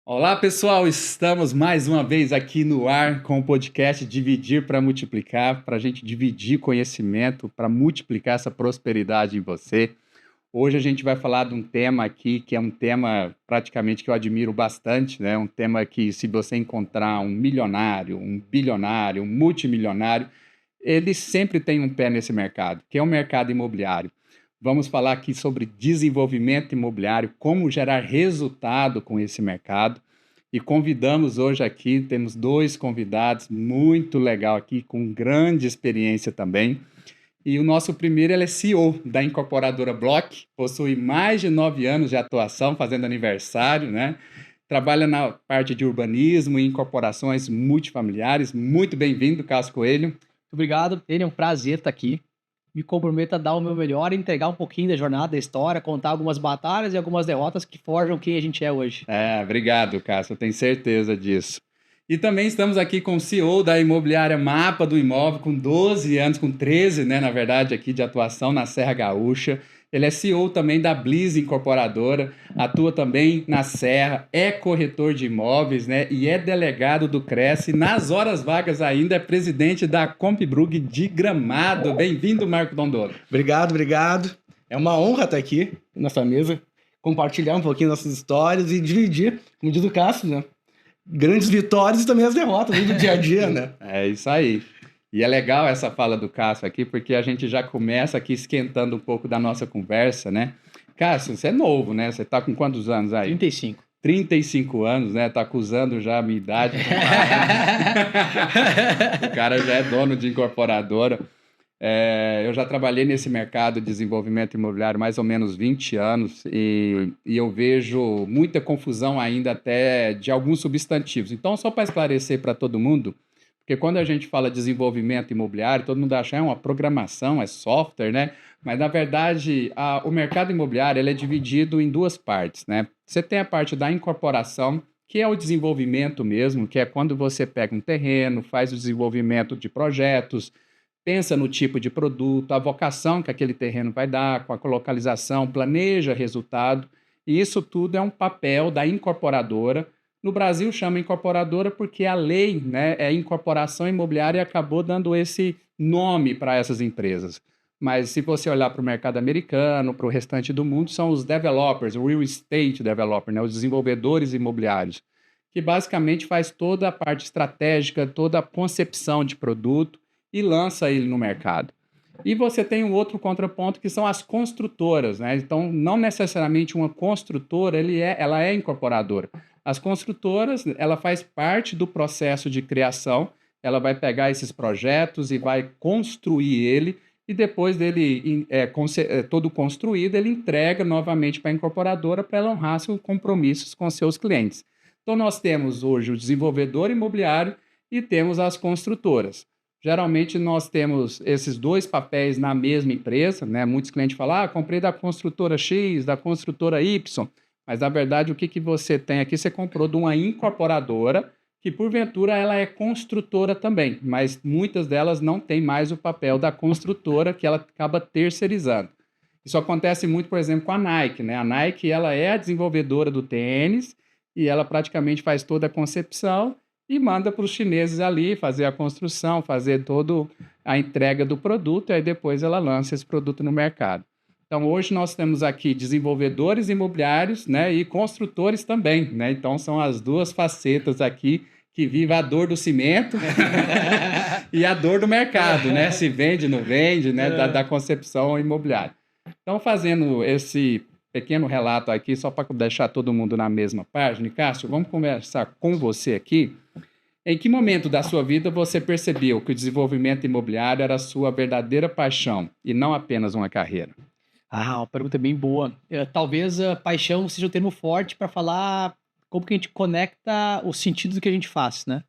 Olá, pessoal! Estamos mais uma vez aqui no ar com o podcast Dividir para Multiplicar, para a gente dividir conhecimento, para multiplicar essa prosperidade em você. Hoje a gente vai falar de um tema aqui que é um tema praticamente que eu admiro bastante, né? Um tema que, se você encontrar um milionário, um bilionário, um multimilionário, ele sempre tem um pé nesse mercado, que é o mercado imobiliário. Vamos falar aqui sobre desenvolvimento imobiliário, como gerar resultado com esse mercado. E convidamos hoje aqui, temos dois convidados muito legal aqui, com grande experiência também. E o nosso primeiro, ele é CEO da incorporadora Block, possui mais de 9 anos de atuação, fazendo aniversário, né? Trabalha na parte de urbanismo e incorporações multifamiliares. Muito bem-vindo, Cássio Coelho. Muito obrigado, ele é um prazer estar aqui. Me comprometo a dar o meu melhor, entregar um pouquinho da jornada, da história, contar algumas batalhas e algumas derrotas que forjam quem a gente é hoje. Obrigado, Cássio, eu tenho certeza disso. E também estamos aqui com o CEO da imobiliária Mapa do Imóvel, com 12 anos, com 13, né, na verdade, aqui de atuação na Serra Gaúcha. Ele é CEO também da Bliss Incorporadora, atua também na Serra, é corretor de imóveis, né, e é delegado do Cresce. Nas horas vagas ainda é presidente da Compbrug de Gramado. Bem-vindo, Marco Dondolo. Obrigado. É uma honra estar aqui nessa mesa, compartilhar um pouquinho nossas histórias e dividir, como diz o Cássio, né? Grandes vitórias e também as derrotas do dia a dia, né? É isso aí. E é legal essa fala do Cássio aqui, porque a gente já começa aqui esquentando um pouco da nossa conversa, né? Cássio, você é novo, né? Você tá com quantos anos aí? 35. 35 anos, né? Tá acusando já a minha idade. O cara já é dono de incorporadora. Eu já trabalhei nesse mercado de desenvolvimento imobiliário mais ou menos 20 anos e eu vejo muita confusão ainda até de alguns substantivos. Então, só para esclarecer para todo mundo, porque quando a gente fala desenvolvimento imobiliário, todo mundo acha que é uma programação, é software, né? Mas, na verdade, o mercado imobiliário ele é dividido em duas partes, né? Você tem a parte da incorporação, que é o desenvolvimento mesmo, que é quando você pega um terreno, faz o desenvolvimento de projetos, pensa no tipo de produto, a vocação que aquele terreno vai dar, com a localização, planeja resultado, e isso tudo é um papel da incorporadora. No Brasil chama incorporadora porque a lei, né, é incorporação imobiliária e acabou dando esse nome para essas empresas. Mas se você olhar para o mercado americano, para o restante do mundo, são os developers, o real estate developer, né, os desenvolvedores imobiliários, que basicamente faz toda a parte estratégica, toda a concepção de produto, e lança ele no mercado. E você tem um outro contraponto que são as construtoras, né? Então, não necessariamente uma construtora, ela é incorporadora. As construtoras, ela faz parte do processo de criação, ela vai pegar esses projetos e vai construir ele, e depois dele todo construído, ele entrega novamente para a incorporadora para ela honrar seus compromissos com seus clientes. Então, nós temos hoje o desenvolvedor imobiliário e temos as construtoras. Geralmente nós temos esses dois papéis na mesma empresa, né? Muitos clientes falam, comprei da construtora X, da construtora Y, mas na verdade o que você tem aqui, você comprou de uma incorporadora, que porventura ela é construtora também, mas muitas delas não têm mais o papel da construtora, que ela acaba terceirizando. Isso acontece muito, por exemplo, com a Nike, né? A Nike, ela é a desenvolvedora do tênis e ela praticamente faz toda a concepção e manda para os chineses ali fazer a construção, fazer toda a entrega do produto, e aí depois ela lança esse produto no mercado. Então, hoje nós temos aqui desenvolvedores imobiliários, né, e construtores também, né? Então, são as duas facetas aqui que vivem a dor do cimento e a dor do mercado, né? Se vende, não vende, né? Da concepção imobiliária. Então, fazendo esse pequeno relato aqui, só para deixar todo mundo na mesma página. Cássio, vamos conversar com você aqui. Em que momento da sua vida você percebeu que o desenvolvimento imobiliário era a sua verdadeira paixão e não apenas uma carreira? Uma pergunta bem boa. Talvez a paixão seja um termo forte para falar como que a gente conecta os sentidos do que a gente faz, né?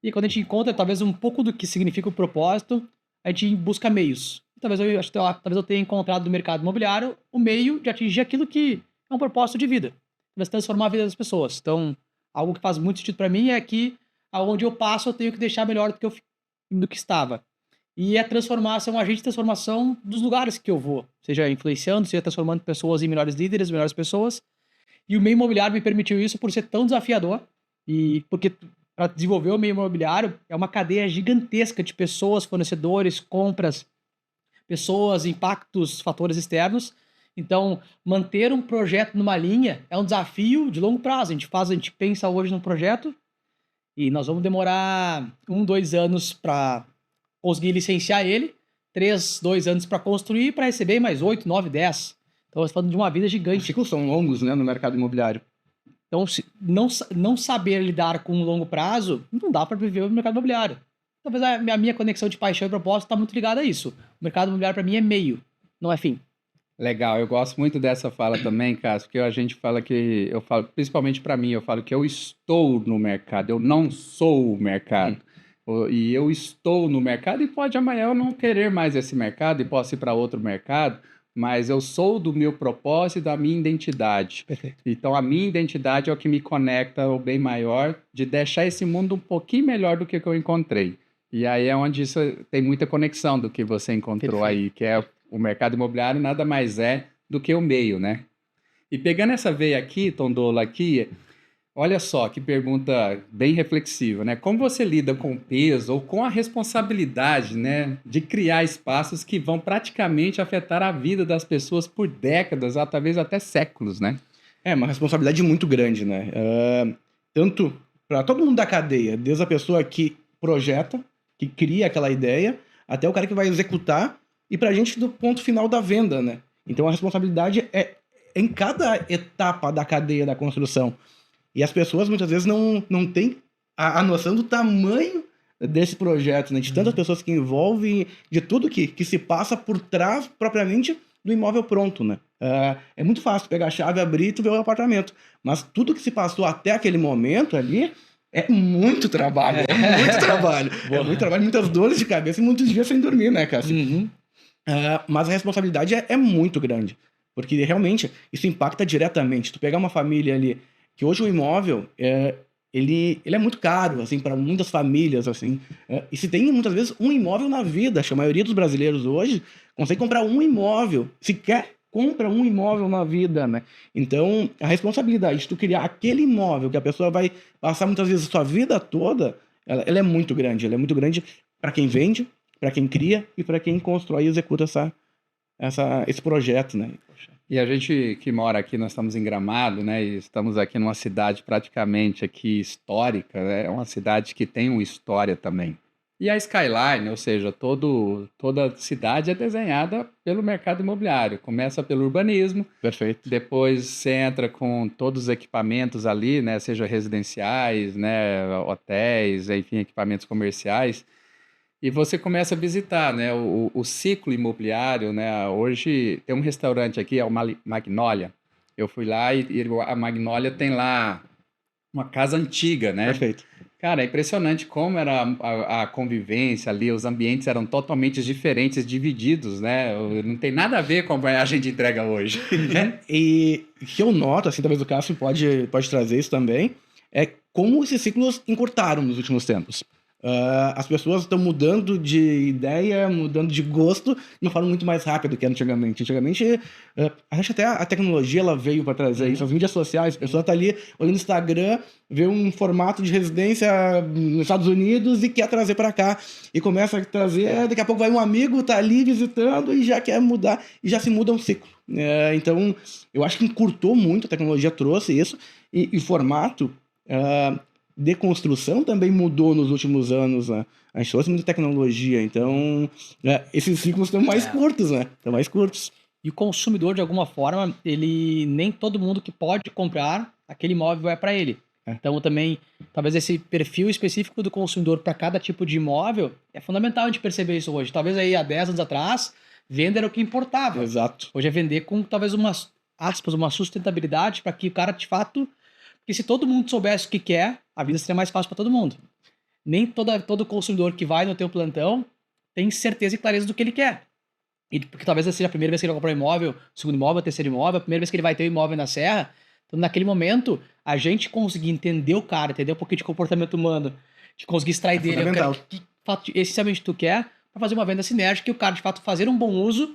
E quando a gente encontra talvez um pouco do que significa o propósito, a gente busca meios. Talvez eu tenha encontrado no mercado imobiliário o meio de atingir aquilo que é um propósito de vida. Talvez transformar a vida das pessoas. Então, algo que faz muito sentido para mim é que aonde eu passo eu tenho que deixar melhor do que estava. e é ser um agente de transformação dos lugares que eu vou, seja influenciando, seja transformando pessoas em melhores líderes, melhores pessoas. E o meio imobiliário me permitiu isso por ser tão desafiador, e porque para desenvolver o meio imobiliário é uma cadeia gigantesca de pessoas, fornecedores, compras, pessoas, impactos, fatores externos. Então, manter um projeto numa linha é um desafio de longo prazo. A gente pensa hoje num projeto e nós vamos demorar 2 anos para conseguir licenciar ele, 2 anos para construir, para receber mais 8, 9, 10. Então, você está falando de uma vida Os gigante. ciclos são longos, né, no mercado imobiliário. Então, não saber lidar com um longo prazo, não dá para viver o mercado imobiliário. Talvez a minha conexão de paixão e propósito está muito ligada a isso. O mercado imobiliário, para mim, é meio, não é fim. Legal, eu gosto muito dessa fala também, Cássio, porque a gente fala que, eu falo, principalmente para mim, eu falo que eu estou no mercado, eu não sou o mercado. E eu estou no mercado e pode amanhã eu não querer mais esse mercado e posso ir para outro mercado, mas eu sou do meu propósito e da minha identidade. Perfeito. Então a minha identidade é o que me conecta ao bem maior de deixar esse mundo um pouquinho melhor do que eu encontrei. E aí é onde isso tem muita conexão do que você encontrou aí, que é o mercado imobiliário nada mais é do que o meio, né? E pegando essa veia aqui, Tondola, aqui, olha só que pergunta bem reflexiva, né? Como você lida com o peso ou com a responsabilidade, né, de criar espaços que vão praticamente afetar a vida das pessoas por décadas, ou talvez até séculos, né? É uma responsabilidade muito grande, né? Tanto para todo mundo da cadeia, desde a pessoa que projeta, que cria aquela ideia, até o cara que vai executar e pra gente do ponto final da venda, né? Então a responsabilidade é em cada etapa da cadeia da construção. E as pessoas muitas vezes não têm a noção do tamanho desse projeto, né? De tantas pessoas que envolvem, de tudo que se passa por trás propriamente do imóvel pronto, né? É muito fácil pegar a chave, abrir e tu ver o apartamento. Mas tudo que se passou até aquele momento ali é muito trabalho, É muito trabalho, muitas dores de cabeça e muitos dias sem dormir, né, Cássio? Mas a responsabilidade é muito grande, porque realmente isso impacta diretamente. Tu pegar uma família ali, que hoje o imóvel, ele é muito caro, assim, para muitas famílias, assim. E se tem, muitas vezes, um imóvel na vida, acho que a maioria dos brasileiros hoje consegue comprar um imóvel, sequer compra um imóvel na vida, né? Então, a responsabilidade de tu criar aquele imóvel que a pessoa vai passar muitas vezes a sua vida toda, ela é muito grande. Ela é muito grande para quem vende, para quem cria e para quem constrói e executa esse projeto, né? E a gente que mora aqui, nós estamos em Gramado, né? E estamos aqui numa cidade praticamente aqui histórica, né? É uma cidade que tem uma história também. E a skyline, ou seja, toda cidade é desenhada pelo mercado imobiliário. Começa pelo urbanismo, Perfeito. depois você entra com todos os equipamentos ali, né? Seja residenciais, né? Hotéis, enfim, equipamentos comerciais. E você começa a visitar, né, o ciclo imobiliário, né? Hoje tem um restaurante aqui, é o Magnolia. Eu fui lá e a Magnolia tem lá uma casa antiga, né? Perfeito. Cara, é impressionante como era a convivência ali, os ambientes eram totalmente diferentes, divididos, né? Não tem nada a ver com a gente entrega hoje. E o que eu noto, assim, talvez o Cássio pode trazer isso também, é como esses ciclos encurtaram nos últimos tempos. As pessoas estão mudando de ideia, mudando de gosto de uma forma muito mais rápida do que antigamente. Antigamente, acho que até a tecnologia ela veio para trazer isso. As mídias sociais, a pessoa está ali olhando o Instagram, vê um formato de residência nos Estados Unidos e quer trazer para cá. E começa a trazer, daqui a pouco vai um amigo, tá ali visitando e já quer mudar, e já se muda um ciclo. Então, eu acho que encurtou muito, a tecnologia trouxe isso, e o formato de construção também mudou nos últimos anos, né? A gente trouxe muita tecnologia, então esses ciclos estão mais curtos, né? Estão mais curtos. E o consumidor, de alguma forma, nem todo mundo que pode comprar aquele imóvel é para ele. Então, também, talvez esse perfil específico do consumidor para cada tipo de imóvel é fundamental a gente perceber isso hoje. Talvez aí há 10 anos atrás, venda era o que importava. Exato. Hoje é vender com talvez uma sustentabilidade para que o cara, de fato... Porque se todo mundo soubesse o que quer, a vida seria mais fácil para todo mundo. Nem todo consumidor que vai no teu plantão tem certeza e clareza do que ele quer. E porque talvez seja a primeira vez que ele vai comprar um imóvel, o segundo imóvel, o terceiro imóvel, a primeira vez que ele vai ter um imóvel na serra. Então, naquele momento, a gente conseguir entender o cara, entender um pouquinho de comportamento humano, de conseguir extrair dele. Fundamental. Que essencialmente tu quer, para fazer uma venda sinérgica e o cara, de fato, fazer um bom uso,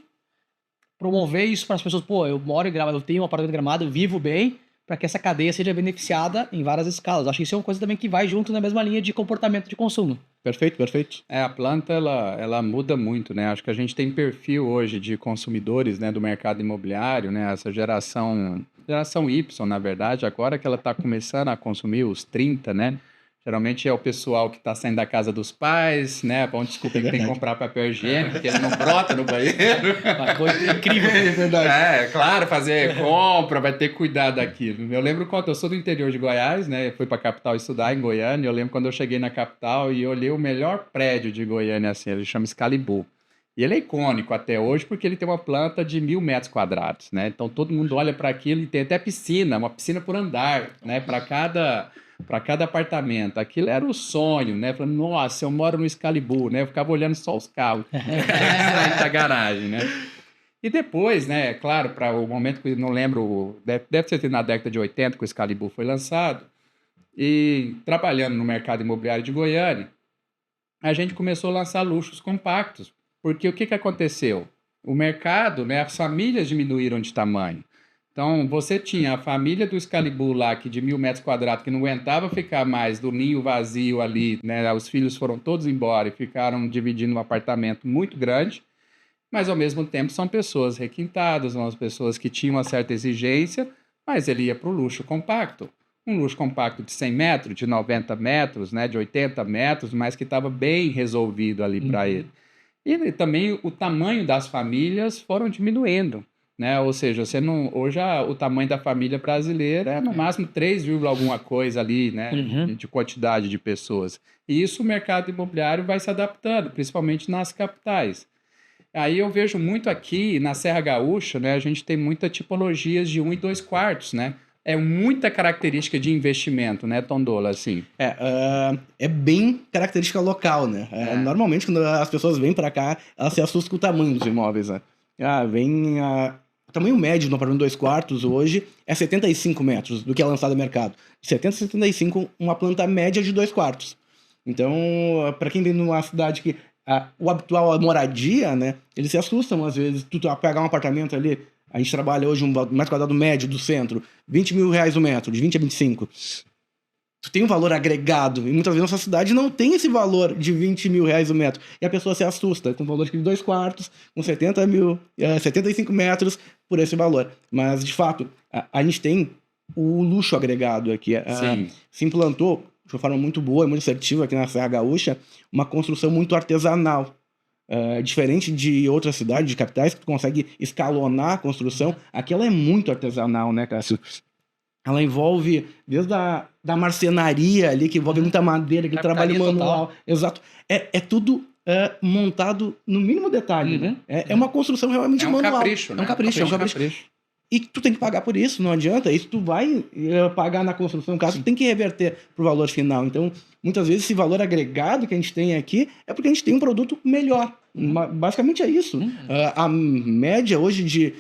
promover isso para as pessoas. Pô, eu moro em Gramado, eu tenho um apartamento em Gramado, eu vivo bem, para que essa cadeia seja beneficiada em várias escalas. Acho que isso é uma coisa também que vai junto na mesma linha de comportamento de consumo. Perfeito, perfeito. A planta, ela muda muito, né? Acho que a gente tem perfil hoje de consumidores, né, do mercado imobiliário, né? Essa geração Y, na verdade, agora que ela está começando a consumir os 30, né? Geralmente é o pessoal que está saindo da casa dos pais, né? Bom, desculpa, que tem que comprar papel higiênico, porque ele não brota no banheiro. Uma coisa incrível. É verdade. Claro, fazer compra, vai ter que cuidar daquilo. Eu lembro quando eu sou do interior de Goiás, né? Eu fui para a capital estudar em Goiânia. Eu lembro quando eu cheguei na capital e olhei o melhor prédio de Goiânia, assim, ele chama Excalibur. E ele é icônico até hoje porque ele tem uma planta de 1.000 metros quadrados, né? Então todo mundo olha para aquilo e tem até piscina, uma piscina por andar, né? Para cada apartamento. Aquilo era o sonho, né? Falando, nossa, eu moro no Excalibur, né? Eu ficava olhando só os carros da garagem, né? E depois, né? Claro, para o momento que eu não lembro, deve ser na década de 80 que o Excalibur foi lançado, e trabalhando no mercado imobiliário de Goiânia, a gente começou a lançar luxos compactos. Porque o que aconteceu? O mercado, né? As famílias diminuíram de tamanho. Então, você tinha a família do Excalibur lá, que de 1.000 metros quadrados, que não aguentava ficar mais do ninho vazio ali, né? Os filhos foram todos embora e ficaram dividindo um apartamento muito grande, mas ao mesmo tempo são pessoas requintadas, são as pessoas que tinham uma certa exigência, mas ele ia para o luxo compacto. Um luxo compacto de 100 metros, de 90 metros, né? De 80 metros, mas que estava bem resolvido ali para ele. E também o tamanho das famílias foram diminuindo. Né? Ou seja, hoje o tamanho da família brasileira é no máximo 3, alguma coisa ali, né? De quantidade de pessoas. E isso o mercado imobiliário vai se adaptando, principalmente nas capitais. Aí eu vejo muito aqui na Serra Gaúcha, né? A gente tem muita tipologias de 1 e 2 quartos, né? É muita característica de investimento, né, Tondola, assim? É bem característica local, né? Normalmente, quando as pessoas vêm para cá, elas se assustam com o tamanho dos imóveis, né? O tamanho médio no apartamento 2 quartos hoje é 75 metros do que é lançado no mercado. De 70 a 75, uma planta média de 2 quartos. Então, para quem vem numa cidade que o habitual é moradia, né? Eles se assustam às vezes. Tu pegar um apartamento ali, a gente trabalha hoje um metro quadrado médio do centro, 20 mil reais o metro, de 20 a 25. Tu tem um valor agregado, e muitas vezes nossa cidade não tem esse valor de 20 mil reais o metro. E a pessoa se assusta com o valor de 2 quartos, com 75 metros por esse valor. Mas, de fato, a gente tem o luxo agregado aqui. Se implantou, de uma forma muito boa e muito assertiva aqui na Serra Gaúcha, uma construção muito artesanal. Diferente de outras cidades, de capitais, que tu consegue escalonar a construção, aqui ela é muito artesanal, né, Cássio? Ela envolve desde da marcenaria ali, que envolve muita madeira, que trabalho manual. Total. Exato. É tudo montado no mínimo detalhe, né? É uma construção realmente manual. Capricho, né? É um capricho. E tu tem que pagar por isso, não adianta. Isso tu vai pagar na construção, caso tu tem que reverter pro valor final. Então, muitas vezes, esse valor agregado que a gente tem aqui é porque a gente tem um produto melhor. Basicamente é isso. A média hoje de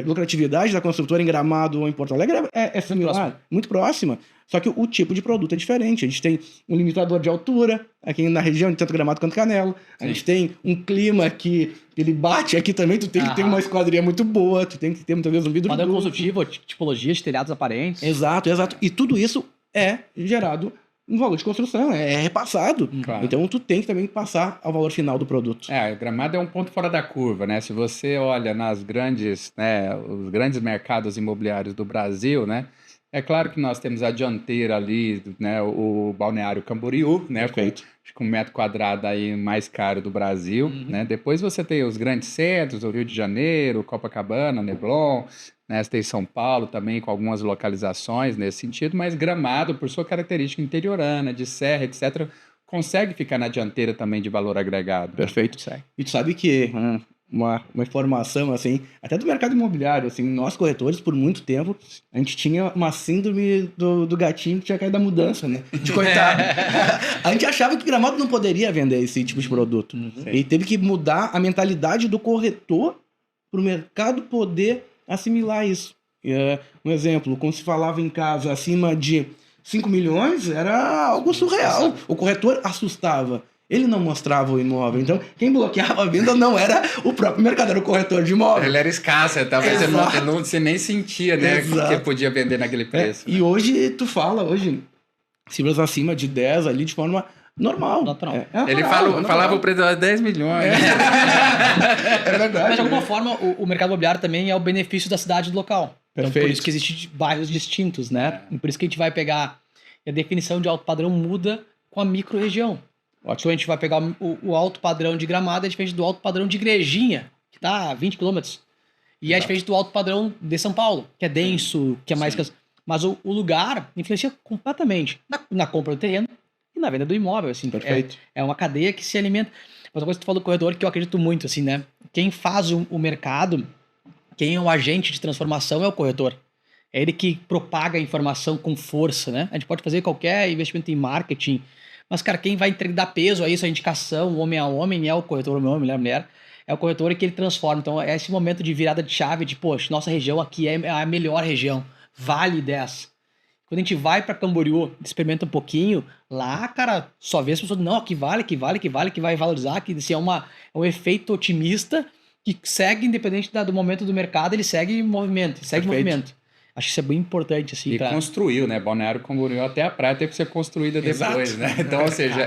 lucratividade da construtora em Gramado ou em Porto Alegre é similar, muito próxima. Só que o tipo de produto é diferente. A gente tem um limitador de altura aqui na região de tanto Gramado quanto Canela. A gente tem um clima que ele bate aqui também. Tu tem que ter uma esquadria muito boa. Tu tem que ter muitas vezes um vidro padrão construtivo, tipologia de telhados aparentes. Exato. E tudo isso é gerado um valor de construção, é repassado. Claro. Então tu tem que também passar ao valor final do produto. Gramado é um ponto fora da curva, né? Se você olha nas grandes, né, os grandes mercados imobiliários do Brasil, né? É claro que nós temos a dianteira ali, né, o Balneário Camboriú, né, com 1 metro quadrado aí mais caro do Brasil, né? Depois você tem os grandes centros, o Rio de Janeiro, Copacabana, Leblon, né? Você tem São Paulo também com algumas localizações nesse sentido, mas Gramado, por sua característica interiorana, de serra, etc., consegue ficar na dianteira também de valor agregado. Perfeito. E tu sabe que uma informação, assim, até do mercado imobiliário, assim, nós corretores, por muito tempo, a gente tinha uma síndrome do gatinho que tinha caído da mudança, né? De coitado. A gente achava que Gramado não poderia vender esse tipo de produto. E teve que mudar a mentalidade do corretor para o mercado poder assimilar isso. Um exemplo, quando se falava em casa acima de 5 milhões, era algo surreal. O corretor assustava. ele não mostrava o imóvel. Então, quem bloqueava a venda não era o próprio mercado, era o corretor de imóvel. Ele era escasso, talvez você nem sentia, né, Exato. que podia vender naquele preço. E hoje, tu fala, cifras acima de 10 ali de forma normal. Natural. Ele falava o preço de 10 milhões. É verdade. Mas de alguma forma, o mercado imobiliário também é o benefício da cidade do local. Então, por Perfeito. isso que existem bairros distintos, né? E por isso que a gente vai pegar... E a definição de alto padrão muda com a micro-região. Então, a gente vai pegar o alto padrão de Gramado, é diferente do alto padrão de Igrejinha, que está a 20 quilômetros. E é diferente do alto padrão de São Paulo, que é denso, que é mais... Mas o lugar influencia completamente na compra do terreno e na venda do imóvel, assim. Perfeito. É uma cadeia que se alimenta. Mas uma coisa que tu falou do corredor, que eu acredito muito, assim, né? Quem faz o mercado, quem é o agente de transformação é o corretor. É ele que propaga a informação com força, né? A gente pode fazer qualquer investimento em marketing, mas, cara, quem vai dar peso a isso, a indicação, homem a homem, é o corretor, homem a homem, mulher a mulher, é o corretor que ele transforma. Então, é esse momento de virada de chave, de, poxa, nossa região aqui é a melhor região, vale 10. Quando a gente vai para Camboriú, experimenta um pouquinho, lá, cara, só vê as pessoas, não, aqui vale, que vai valorizar, que assim, é um efeito otimista que segue, independente do momento do mercado, ele segue em movimento, Acho que isso é bem importante, assim. E construiu, né? Balneário Camboriú até a praia teve que ser construída depois, né? Então, ou seja,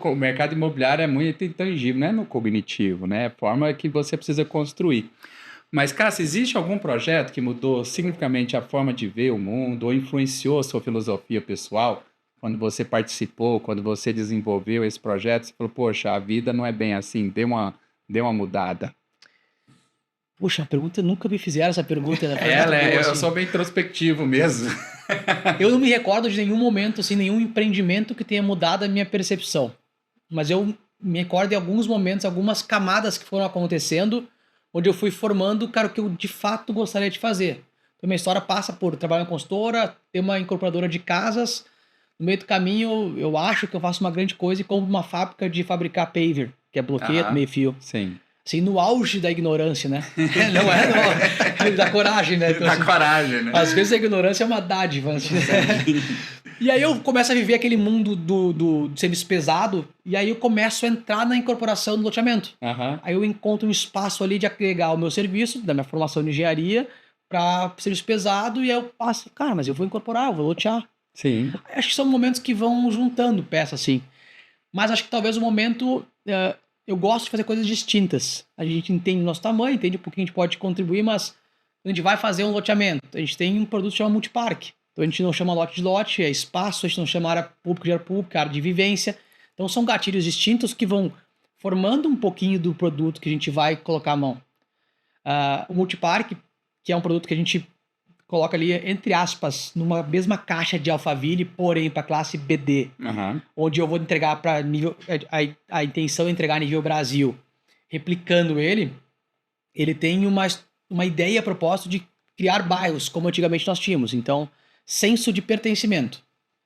o mercado imobiliário é muito intangível, não é no cognitivo, né? É a forma que você precisa construir. Mas, Cássio, existe algum projeto que mudou significativamente a forma de ver o mundo ou influenciou a sua filosofia pessoal? Quando você participou, quando você desenvolveu esse projeto, você falou, poxa, a vida não é bem assim, deu uma mudada. Puxa, a pergunta, nunca me fizeram essa pergunta. Eu sou bem introspectivo mesmo. Eu não me recordo de nenhum momento, assim, nenhum empreendimento que tenha mudado a minha percepção. Mas eu me recordo de alguns momentos, algumas camadas que foram acontecendo, onde eu fui formando, cara, o que eu de fato gostaria de fazer. Então, minha história passa por trabalhar em consultora, ter uma incorporadora de casas. No meio do caminho, eu acho que eu faço uma grande coisa e compro uma fábrica de fabricar paver, que é bloqueio, meio fio. Sim. Assim, no auge da ignorância, né? Não, da coragem, né? Então, Da assim, coragem, né? às vezes a ignorância é uma dádiva. Assim. E aí eu começo a viver aquele mundo do serviço pesado, e aí eu começo a entrar na incorporação do loteamento. Aí eu encontro um espaço ali de agregar o meu serviço, da minha formação de engenharia, para serviço pesado, e aí eu passo, cara, mas eu vou incorporar, eu vou lotear. Sim. Acho que são momentos que vão juntando peças, assim. Mas acho que talvez o momento... eu gosto de fazer coisas distintas. A gente entende o nosso tamanho, entende um pouquinho, a gente pode contribuir, mas a gente vai fazer um loteamento. A gente tem um produto que chama multiparque. Então a gente não chama lote de lote, é espaço, a gente não chama área pública de área pública, área de vivência. Então são gatilhos distintos que vão formando um pouquinho do produto que a gente vai colocar a mão. O multiparque, que é um produto que a gente coloca ali, entre aspas, numa mesma caixa de Alphaville, porém para classe BD, onde eu vou entregar para nível... A intenção é entregar a nível Brasil. Replicando ele tem uma ideia a propósito de criar bairros, como antigamente nós tínhamos. Então, senso de pertencimento.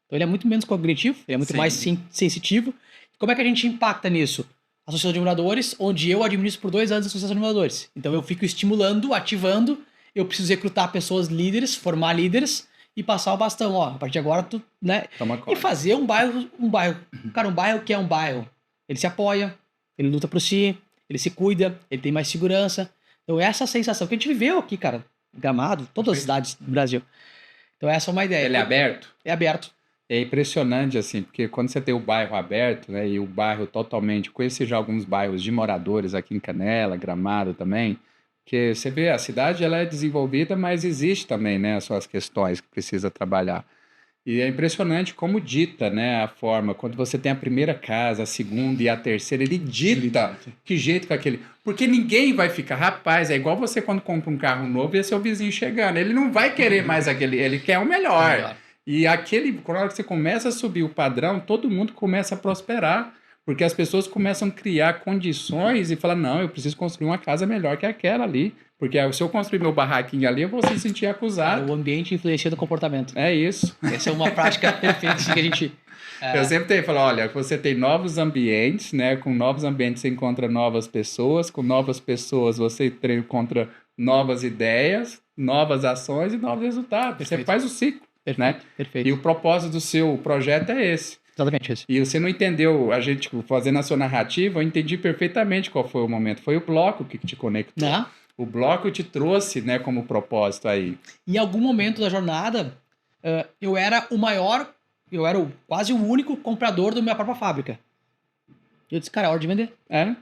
Então, ele é muito menos cognitivo, ele é muito mais sensitivo. Como é que a gente impacta nisso? Associação de moradores, onde eu administro por 2 anos a associação de moradores. Então, eu fico estimulando, ativando. Eu preciso recrutar pessoas líderes, formar líderes e passar o bastão. Ó, a partir de agora, tu, né? E fazer um bairro. Cara, um bairro que é um bairro. Ele se apoia, ele luta por si, ele se cuida, ele tem mais segurança. Então, essa sensação que a gente viveu aqui, cara, Gramado, todas as cidades do Brasil. Então, essa é uma ideia. Ele é aberto? É aberto. É impressionante, assim, porque quando você tem o bairro aberto, né, e o bairro totalmente... Conheci já alguns bairros de moradores aqui em Canela, Gramado também, que você vê, a cidade ela é desenvolvida, mas existe também, né, as suas questões que precisa trabalhar. E é impressionante como dita, né, a forma, quando você tem a primeira casa, a segunda e a terceira, ele dita que jeito com aquele... Porque ninguém vai ficar, rapaz, é igual você quando compra um carro novo e é seu vizinho chegando, ele não vai querer mais aquele, ele quer o melhor. E quando você começa a subir o padrão, todo mundo começa a prosperar. Porque as pessoas começam a criar condições e falar, não, eu preciso construir uma casa melhor que aquela ali. Porque se eu construir meu barraquinho ali, eu vou se sentir acusado. O ambiente influencia no comportamento. É isso. Essa é uma prática perfeita que a gente... Eu sempre tenho que falar, olha, você tem novos ambientes, né? Com novos ambientes você encontra novas pessoas, com novas pessoas você encontra novas ideias, novas ações e novos resultados. Perfeito. Você faz o ciclo. Perfeito, né? Perfeito. E o propósito do seu projeto é esse. Exatamente isso. E você não entendeu, a gente fazendo a sua narrativa, eu entendi perfeitamente qual foi o momento. Foi o bloco que te conectou. Né? O bloco te trouxe, né, como propósito aí. Em algum momento da jornada, eu era quase o único comprador da minha própria fábrica. Eu disse, cara, é hora de vender. É? Não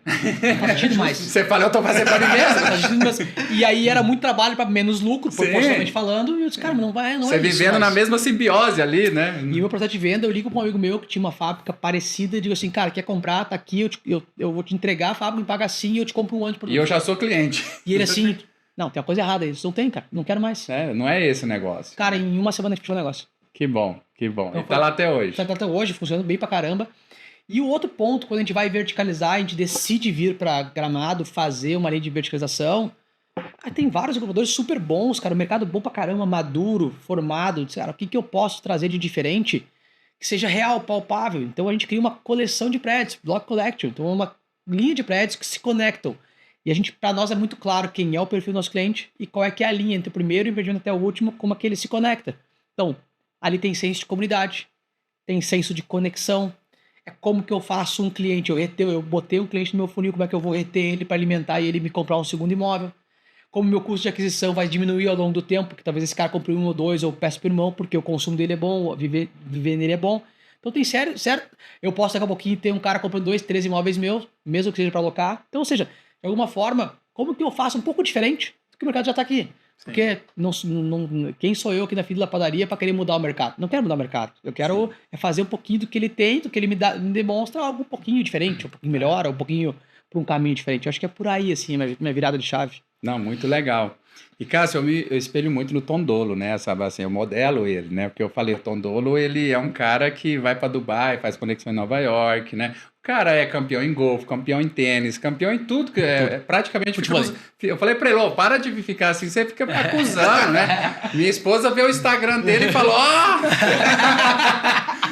faz sentido mais. Você falou, eu tô fazendo para mim mesmo. E aí era muito trabalho para menos lucro, proporcionalmente falando. E eu disse, cara, não é Você isso. vivendo na mesma simbiose ali, né? E o meu processo de venda, eu ligo para um amigo meu que tinha uma fábrica parecida e digo assim, cara, quer comprar? Tá aqui, eu vou te entregar a fábrica, me paga assim e eu te compro um ano de produto. E eu já sou cliente. E ele assim, não, tem uma coisa errada aí. Isso não tem, cara. Não quero mais. Não é esse o negócio. Cara, em uma semana a gente fechou o negócio. Que bom, que bom. Então, e tá lá até hoje. Tá até hoje, funcionando bem pra caramba. E o outro ponto, quando a gente vai verticalizar, a gente decide vir para Gramado, fazer uma linha de verticalização, tem vários agricultores super bons, cara, o mercado bom pra caramba, maduro, formado, cara, o que eu posso trazer de diferente que seja real, palpável? Então a gente cria uma coleção de prédios, Block Collection, então é uma linha de prédios que se conectam. E a gente, para nós é muito claro quem é o perfil do nosso cliente e qual é que é a linha entre o primeiro empreendimento até o último, como é que ele se conecta. Então, ali tem senso de comunidade, tem senso de conexão. É como que eu faço um cliente, eu botei um cliente no meu funil, como é que eu vou reter ele para alimentar e ele me comprar um segundo imóvel? Como meu custo de aquisição vai diminuir ao longo do tempo, porque talvez esse cara compre um ou dois, ou peça por irmão, porque o consumo dele é bom, viver nele é bom. Então tem certo? Eu posso daqui a pouquinho ter um cara comprando 2, 3 imóveis meus, mesmo que seja para alocar. Então, ou seja, de alguma forma, como que eu faço um pouco diferente do que o mercado já está aqui? Porque quem sou eu aqui na fila da padaria para querer mudar o mercado? Não quero mudar o mercado. Eu quero fazer um pouquinho do que ele tem, do que ele me demonstra, algo um pouquinho diferente, um pouquinho melhor, um pouquinho para um caminho diferente. Eu acho que é por aí, assim, minha virada de chave. Não, muito legal. E, Cássio, eu espelho muito no Tondolo, né? Sabe assim, eu modelo ele, né? Porque eu falei, o Tondolo, ele é um cara que vai para Dubai, faz conexão em Nova York, né? O cara é campeão em golfe, campeão em tênis, campeão em tudo, que é praticamente... Eu falei pra ele, para de ficar assim, você fica me acusando, né? Minha esposa vê o Instagram dele e falou,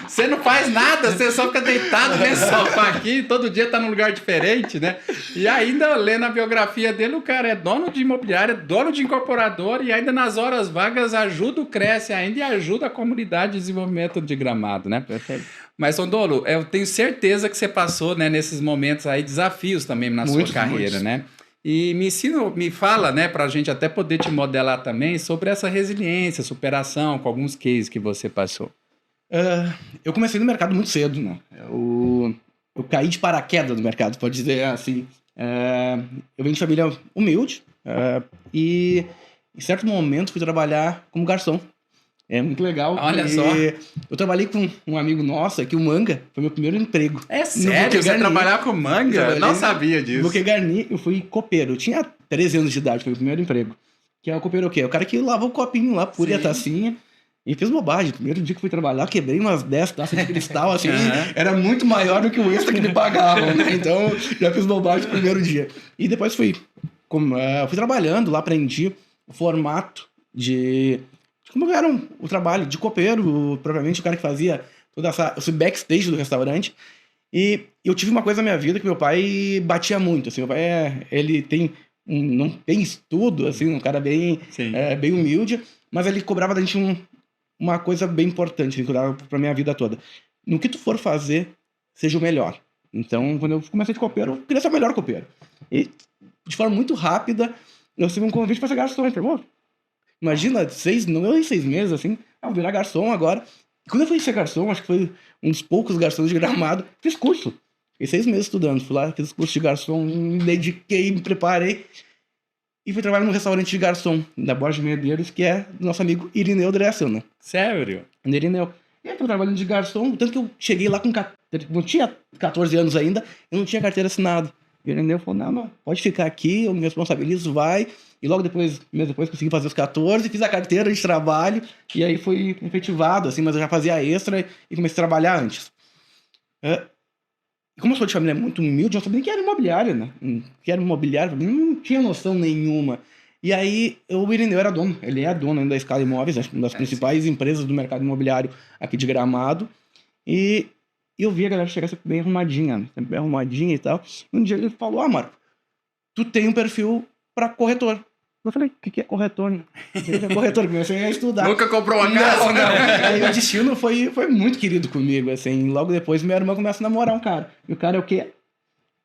você não faz nada, você só fica deitado nesse sofá aqui, todo dia tá num lugar diferente, né? E ainda, lendo a biografia dele, o cara é dono de imobiliária, dono de incorporador e ainda nas horas vagas ajuda o Cresce ainda e ajuda a comunidade de desenvolvimento de Gramado, né? Perfeito. Mas, Tondolo, eu tenho certeza que você passou, né, nesses momentos aí, desafios também na sua carreira, né? E me fala, né, pra gente até poder te modelar também sobre essa resiliência, superação, com alguns cases que você passou. Eu comecei no mercado muito cedo, né? Eu caí de paraquedas no mercado, pode dizer assim. Eu venho de família humilde e em certo momento fui trabalhar como garçom. É muito legal. Olha só. Eu trabalhei com um amigo nosso aqui, o Manga. Foi meu primeiro emprego. É sério? Você trabalhar com Manga? Não sabia disso. No Bouquet Garni, eu fui copeiro. Eu tinha 13 anos de idade, foi o primeiro emprego. Que é o copeiro o quê? O cara que lavou o copinho lá, pura a tacinha. E fez bobagem. Primeiro dia que fui trabalhar, quebrei umas 10 taças de cristal, assim. Era muito maior do que o extra que me pagavam, né? Então, já fiz bobagem no primeiro dia. E depois fui trabalhando lá, aprendi o formato de... Como era o trabalho de copeiro, propriamente o cara que fazia todo esse backstage do restaurante. E eu tive uma coisa na minha vida que meu pai batia muito. Assim, meu pai, ele não tem estudo, assim, um cara bem humilde, mas ele cobrava da gente uma coisa bem importante, ele cobrava pra minha vida toda. No que tu for fazer, seja o melhor. Então, quando eu comecei de copeiro, eu queria ser o melhor copeiro. E, de forma muito rápida, eu recebi um convite para ser garçom. Ele falou, imagina, 6 meses, assim, eu vou virar garçom agora. E quando eu fui ser garçom, acho que foi um dos poucos garçons de Gramado, fiz curso. Fiquei 6 meses estudando, fui lá, fiz curso de garçom, me dediquei, me preparei. E fui trabalhar num restaurante de garçom, da Borges Medeiros, que é do nosso amigo Irineu Dressel, né? Sério? Irineu. E aí, tô trabalhando de garçom, tanto que eu cheguei lá não tinha 14 anos ainda, eu não tinha carteira assinada. E o Irineu falou, não, pode ficar aqui, eu me responsabilizo, vai... E logo depois, mês depois, consegui fazer os 14, fiz a carteira de trabalho, e aí foi efetivado, assim, mas eu já fazia extra e comecei a trabalhar antes. Como eu sou de família muito humilde, eu não sabia nem que era imobiliária, né? Que era imobiliária, não tinha noção nenhuma. E aí, o Irineu era dono, ele é dono ainda da Escala Imóveis, acho que uma das principais empresas do mercado imobiliário aqui de Gramado. E eu vi a galera chegar sempre bem arrumadinha, né? Sempre bem arrumadinha e tal. E um dia ele falou, Marco, tu tem um perfil para corretor. Eu falei, o que é corretor? Corretor, comecei a estudar. Nunca comprou uma casa? Não. Aí o destino foi muito querido comigo, assim. Logo depois, minha irmã começa a namorar um cara. E o cara é o quê?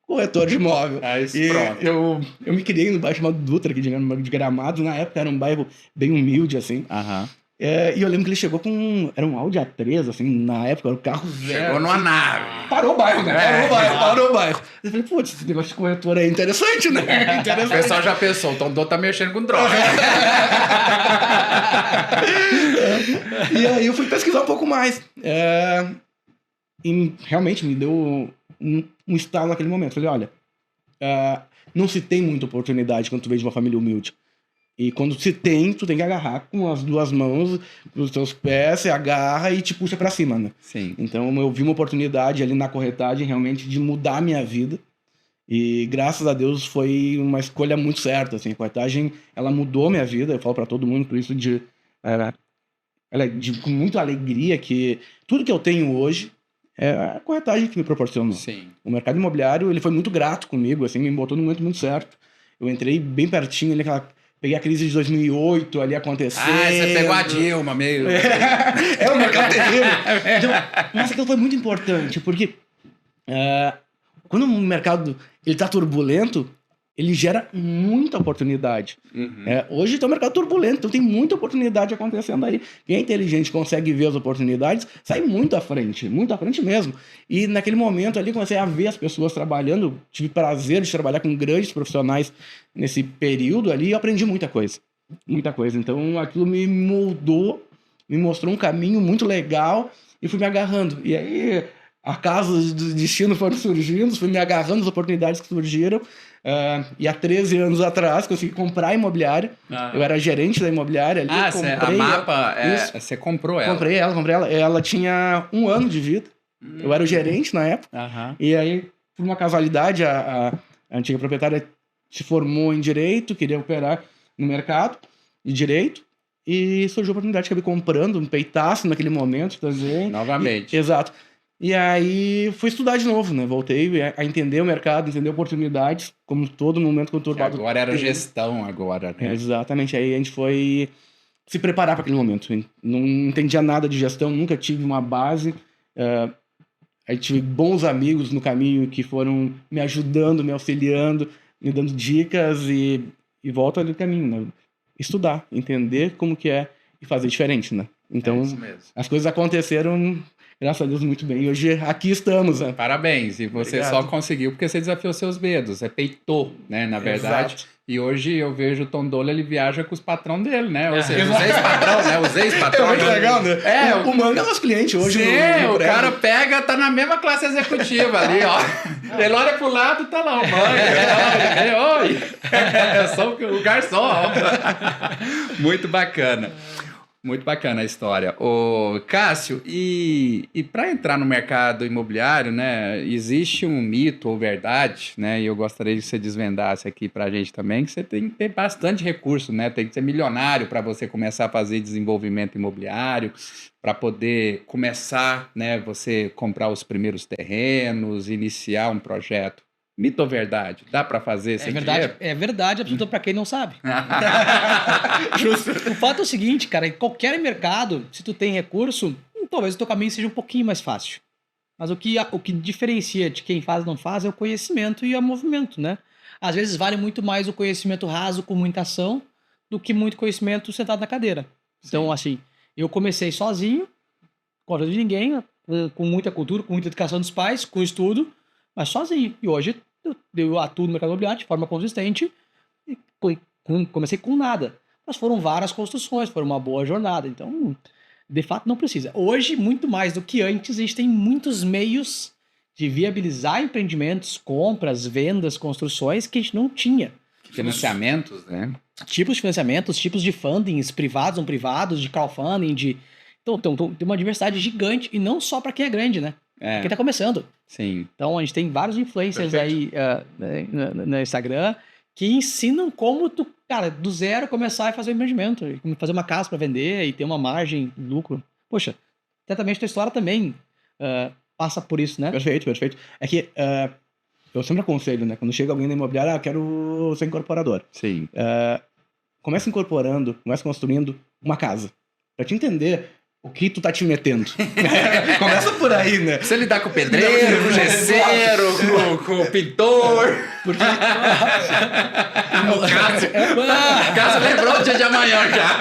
Corretor de imóvel. E pronto. Eu me criei no bairro chamado Dutra, aqui de Gramado. Na época era um bairro bem humilde, assim. E eu lembro que ele chegou com... Era um Audi A3, assim, na época, era um carro zero. Chegou numa assim, nave. Parou o bairro, né? Parou o bairro. Eu falei, putz, esse negócio de corretor é interessante, né? O pessoal já pensou, o Tondô tá mexendo com droga. E aí eu fui pesquisar um pouco mais. E realmente me deu um estalo naquele momento. Falei, olha, não se tem muita oportunidade quando tu vem de uma família humilde. E quando se tem, tu tem que agarrar com as duas mãos, os teus pés, você agarra e te puxa pra cima, né? Sim. Então eu vi uma oportunidade ali na corretagem realmente de mudar a minha vida. E graças a Deus foi uma escolha muito certa, assim. A corretagem, ela mudou minha vida. Eu falo pra todo mundo por isso com muita alegria que tudo que eu tenho hoje é a corretagem que me proporcionou. Sim. O mercado imobiliário, ele foi muito grato comigo, assim, me botou no momento muito certo. Eu entrei bem pertinho ali, peguei a crise de 2008 ali acontecendo. Você pegou a Dilma meio... O mercado terrível. Então, mas aquilo foi muito importante, porque quando o mercado ele tá turbulento, ele gera muita oportunidade. Hoje tá um mercado turbulento, então tem muita oportunidade acontecendo aí. Quem é inteligente consegue ver as oportunidades, sai muito à frente mesmo. E naquele momento ali comecei a ver as pessoas trabalhando, tive prazer de trabalhar com grandes profissionais nesse período ali e aprendi muita coisa. Muita coisa. Então aquilo me moldou, me mostrou um caminho muito legal e fui me agarrando. E aí acasos do destino foram surgindo, fui me agarrando as oportunidades que surgiram. E há 13 anos atrás consegui comprar a imobiliária. Eu era gerente da imobiliária ali. A Mapa, você comprou ela? Comprei ela. Ela tinha 1 ano de vida. Eu era o gerente na época. E aí, por uma casualidade, a antiga proprietária se formou em direito, queria operar no mercado de direito. E surgiu a oportunidade de acabar comprando um peitaço naquele momento também. Novamente. Exato. E aí fui estudar de novo, né? Voltei a entender o mercado, entender oportunidades, como todo momento conturbado. Agora era gestão, agora. Né? Exatamente. Aí a gente foi se preparar para aquele momento. Não entendia nada de gestão, nunca tive uma base. Aí tive bons amigos no caminho que foram me ajudando, me auxiliando, me dando dicas e volto ali no caminho, né? Estudar, entender como que é e fazer diferente, né? Então, as coisas aconteceram... Graças a Deus, muito bem. E hoje aqui estamos, né? Parabéns. E você só conseguiu porque você desafiou seus medos. Você peitou, né? Na verdade. Exato. E hoje eu vejo o Tondolo, ele viaja com os patrão dele, né? Ou seja, os ex-patrão, né? Os ex-patrão. É muito legal, né? O Manga é nosso cliente hoje. Sim, o cara pega, tá na mesma classe executiva ali, ó. Ele olha pro lado, tá lá o Manga. Oi! Eu sou o garçom. Muito bacana. Muito bacana a história. Ô, Cássio, e para entrar no mercado imobiliário, né, existe um mito ou verdade, né, e eu gostaria que você desvendasse aqui para a gente também, que você tem que ter bastante recurso, né, tem que ser milionário para você começar a fazer desenvolvimento imobiliário, para poder começar, né, você comprar os primeiros terrenos, iniciar um projeto. Mito ou verdade? Dá para fazer sem dinheiro? É verdade, absoluta para quem não sabe. Justo. O fato é o seguinte, cara, em qualquer mercado, se tu tem recurso, talvez o teu caminho seja um pouquinho mais fácil. Mas o que diferencia de quem faz e não faz é o conhecimento e o movimento, né? Às vezes vale muito mais o conhecimento raso com muita ação do que muito conhecimento sentado na cadeira. Então, assim, eu comecei sozinho, com a ajuda de ninguém, com muita cultura, com muita educação dos pais, com estudo, mas sozinho. E hoje eu atuo no mercado imobiliário de forma consistente e comecei com nada. Mas foram várias construções, foi uma boa jornada. Então, de fato, não precisa. Hoje, muito mais do que antes, existem muitos meios de viabilizar empreendimentos, compras, vendas, construções que a gente não tinha. Financiamentos, né? Tipos de financiamentos, tipos de fundings, privados, não privados, de crowdfunding, Então, tem uma diversidade gigante, e não só para quem é grande, né? Quem tá começando. Sim. Então, a gente tem vários influencers aí no Instagram que ensinam como tu, cara, do zero começar a fazer um empreendimento, como fazer uma casa para vender e ter uma margem, lucro. Poxa, certamente a tua história também passa por isso, né? Perfeito. É que eu sempre aconselho, né? Quando chega alguém na imobiliária, quero ser incorporador. Sim. começa incorporando, começa construindo uma casa. Pra te entender o que tu tá te metendo. Começa por aí, né? Você lidar com o pedreiro, com o gesseiro, com o pintor. Porque... O Cássio lembrou o dia de amanhã já.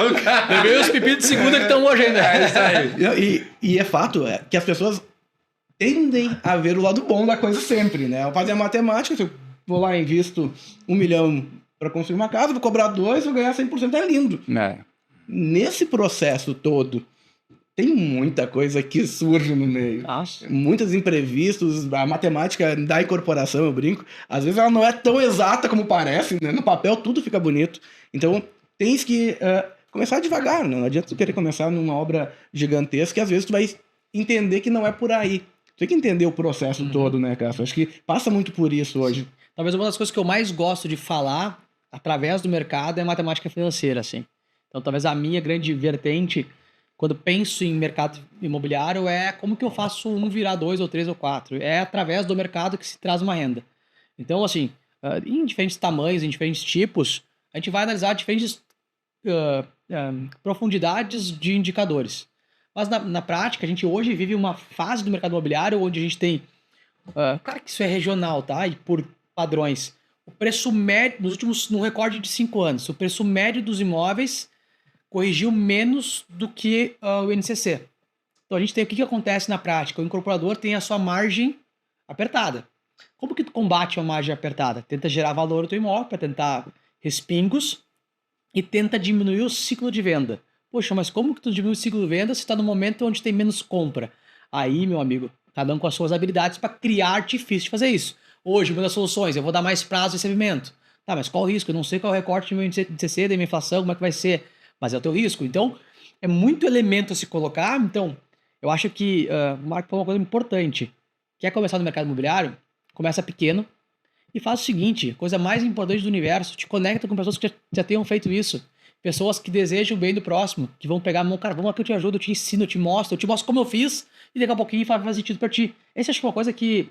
Peguei os pepinos de segunda que estão hoje ainda. É isso aí. E é fato que as pessoas tendem a ver o lado bom da coisa sempre, né? Ao fazer a matemática, se eu vou lá e invisto 1 milhão para construir uma casa, vou cobrar 2, vou ganhar 100%, é lindo. É. Nesse processo todo, tem muita coisa que surge no meio. Nossa. Muitos imprevistos, a matemática da incorporação, eu brinco, às vezes ela não é tão exata como parece, né? No papel tudo fica bonito. Então, tens que começar devagar, né? Não adianta tu querer começar numa obra gigantesca, que às vezes tu vai entender que não é por aí. Tu tem que entender o processo todo, né, Cássio? Acho que passa muito por isso hoje. Talvez uma das coisas que eu mais gosto de falar através do mercado é matemática financeira, assim. Então, talvez a minha grande vertente, quando penso em mercado imobiliário, é como que eu faço 1 virar 2 ou 3 ou 4. É através do mercado que se traz uma renda. Então, assim, em diferentes tamanhos, em diferentes tipos, a gente vai analisar diferentes profundidades de indicadores. Mas na prática, a gente hoje vive uma fase do mercado imobiliário onde a gente tem... claro que isso é regional, tá? E por padrões. O preço médio, no recorde de 5 anos, o preço médio dos imóveis corrigiu menos do que o INCC. Então a gente tem o que acontece na prática? O incorporador tem a sua margem apertada. Como que tu combate uma margem apertada? Tenta gerar valor no teu imóvel para tentar respingos e tenta diminuir o ciclo de venda. Poxa, mas como que tu diminui o ciclo de venda se está no momento onde tem menos compra? Aí, meu amigo, cada um com as suas habilidades para criar artifício de fazer isso. Hoje, uma das soluções, eu vou dar mais prazo de recebimento. Tá, mas qual o risco? Eu não sei qual é o recorte do meu INCC, da minha inflação, como é que vai ser. Mas é o teu risco. Então, é muito elemento a se colocar. Então, eu acho que o Marco falou uma coisa importante. Quer começar no mercado imobiliário? Começa pequeno e faz o seguinte, coisa mais importante do universo, te conecta com pessoas que já tenham feito isso. Pessoas que desejam o bem do próximo, que vão pegar a mão, cara, vamos lá que eu te ajudo, eu te ensino, eu te mostro como eu fiz, e daqui a pouquinho faz sentido pra ti. Essa acho que é uma coisa que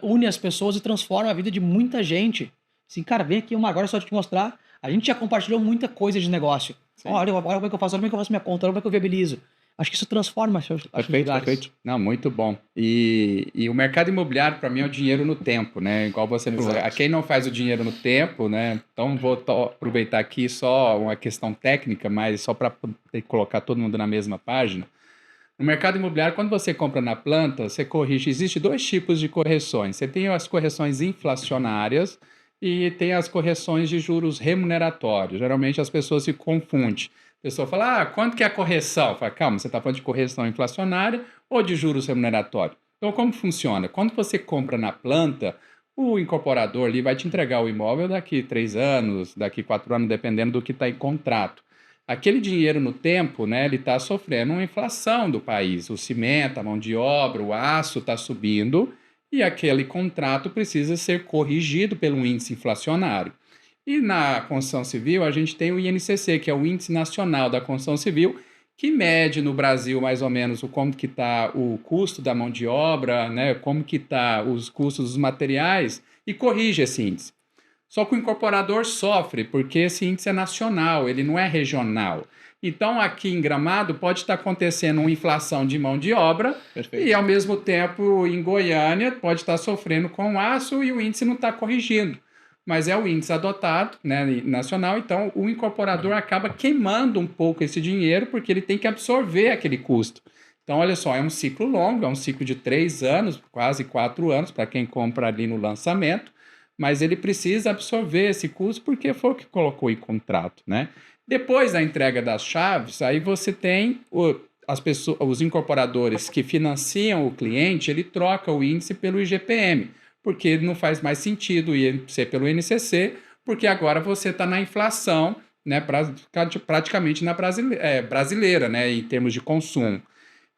une as pessoas e transforma a vida de muita gente. Assim, cara, vem aqui agora só te mostrar. A gente já compartilhou muita coisa de negócio. Olha como é que eu faço, olha como é que eu faço minha conta, olha como é que eu viabilizo. Acho que isso transforma. Perfeito. Não, muito bom. E o mercado imobiliário, para mim, é o dinheiro no tempo, né? Igual você falou. A quem não faz o dinheiro no tempo, né? Então, vou aproveitar aqui só uma questão técnica, mas só para colocar todo mundo na mesma página. No mercado imobiliário, quando você compra na planta, você corrige. Existe 2 tipos de correções. Você tem as correções inflacionárias e tem as correções de juros remuneratórios. Geralmente as pessoas se confundem. A pessoa fala, quanto que é a correção? Fala, calma, você está falando de correção inflacionária ou de juros remuneratórios? Então, como funciona? Quando você compra na planta, o incorporador ali vai te entregar o imóvel daqui 3 anos, daqui 4 anos, dependendo do que está em contrato. Aquele dinheiro no tempo, né, ele está sofrendo uma inflação do país. O cimento, a mão de obra, o aço está subindo e aquele contrato precisa ser corrigido pelo índice inflacionário. E na construção civil, a gente tem o INCC, que é o Índice Nacional da Construção Civil, que mede no Brasil mais ou menos como que está o custo da mão de obra, né, como que está os custos dos materiais e corrige esse índice. Só que o incorporador sofre, porque esse índice é nacional, ele não é regional. Então, aqui em Gramado, pode estar acontecendo uma inflação de mão de obra. Perfeito. E, ao mesmo tempo, em Goiânia, pode estar sofrendo com aço e o índice não está corrigindo. Mas é o índice adotado, né, nacional, então o incorporador acaba queimando um pouco esse dinheiro porque ele tem que absorver aquele custo. Então, olha só, é um ciclo longo, é um ciclo de 3 anos, quase 4 anos, para quem compra ali no lançamento, mas ele precisa absorver esse custo porque foi o que colocou em contrato, né? Depois da entrega das chaves, aí você tem os incorporadores que financiam o cliente, ele troca o índice pelo IGPM, porque não faz mais sentido ser pelo INCC, porque agora você está na inflação, né, praticamente na brasileira, né, em termos de consumo.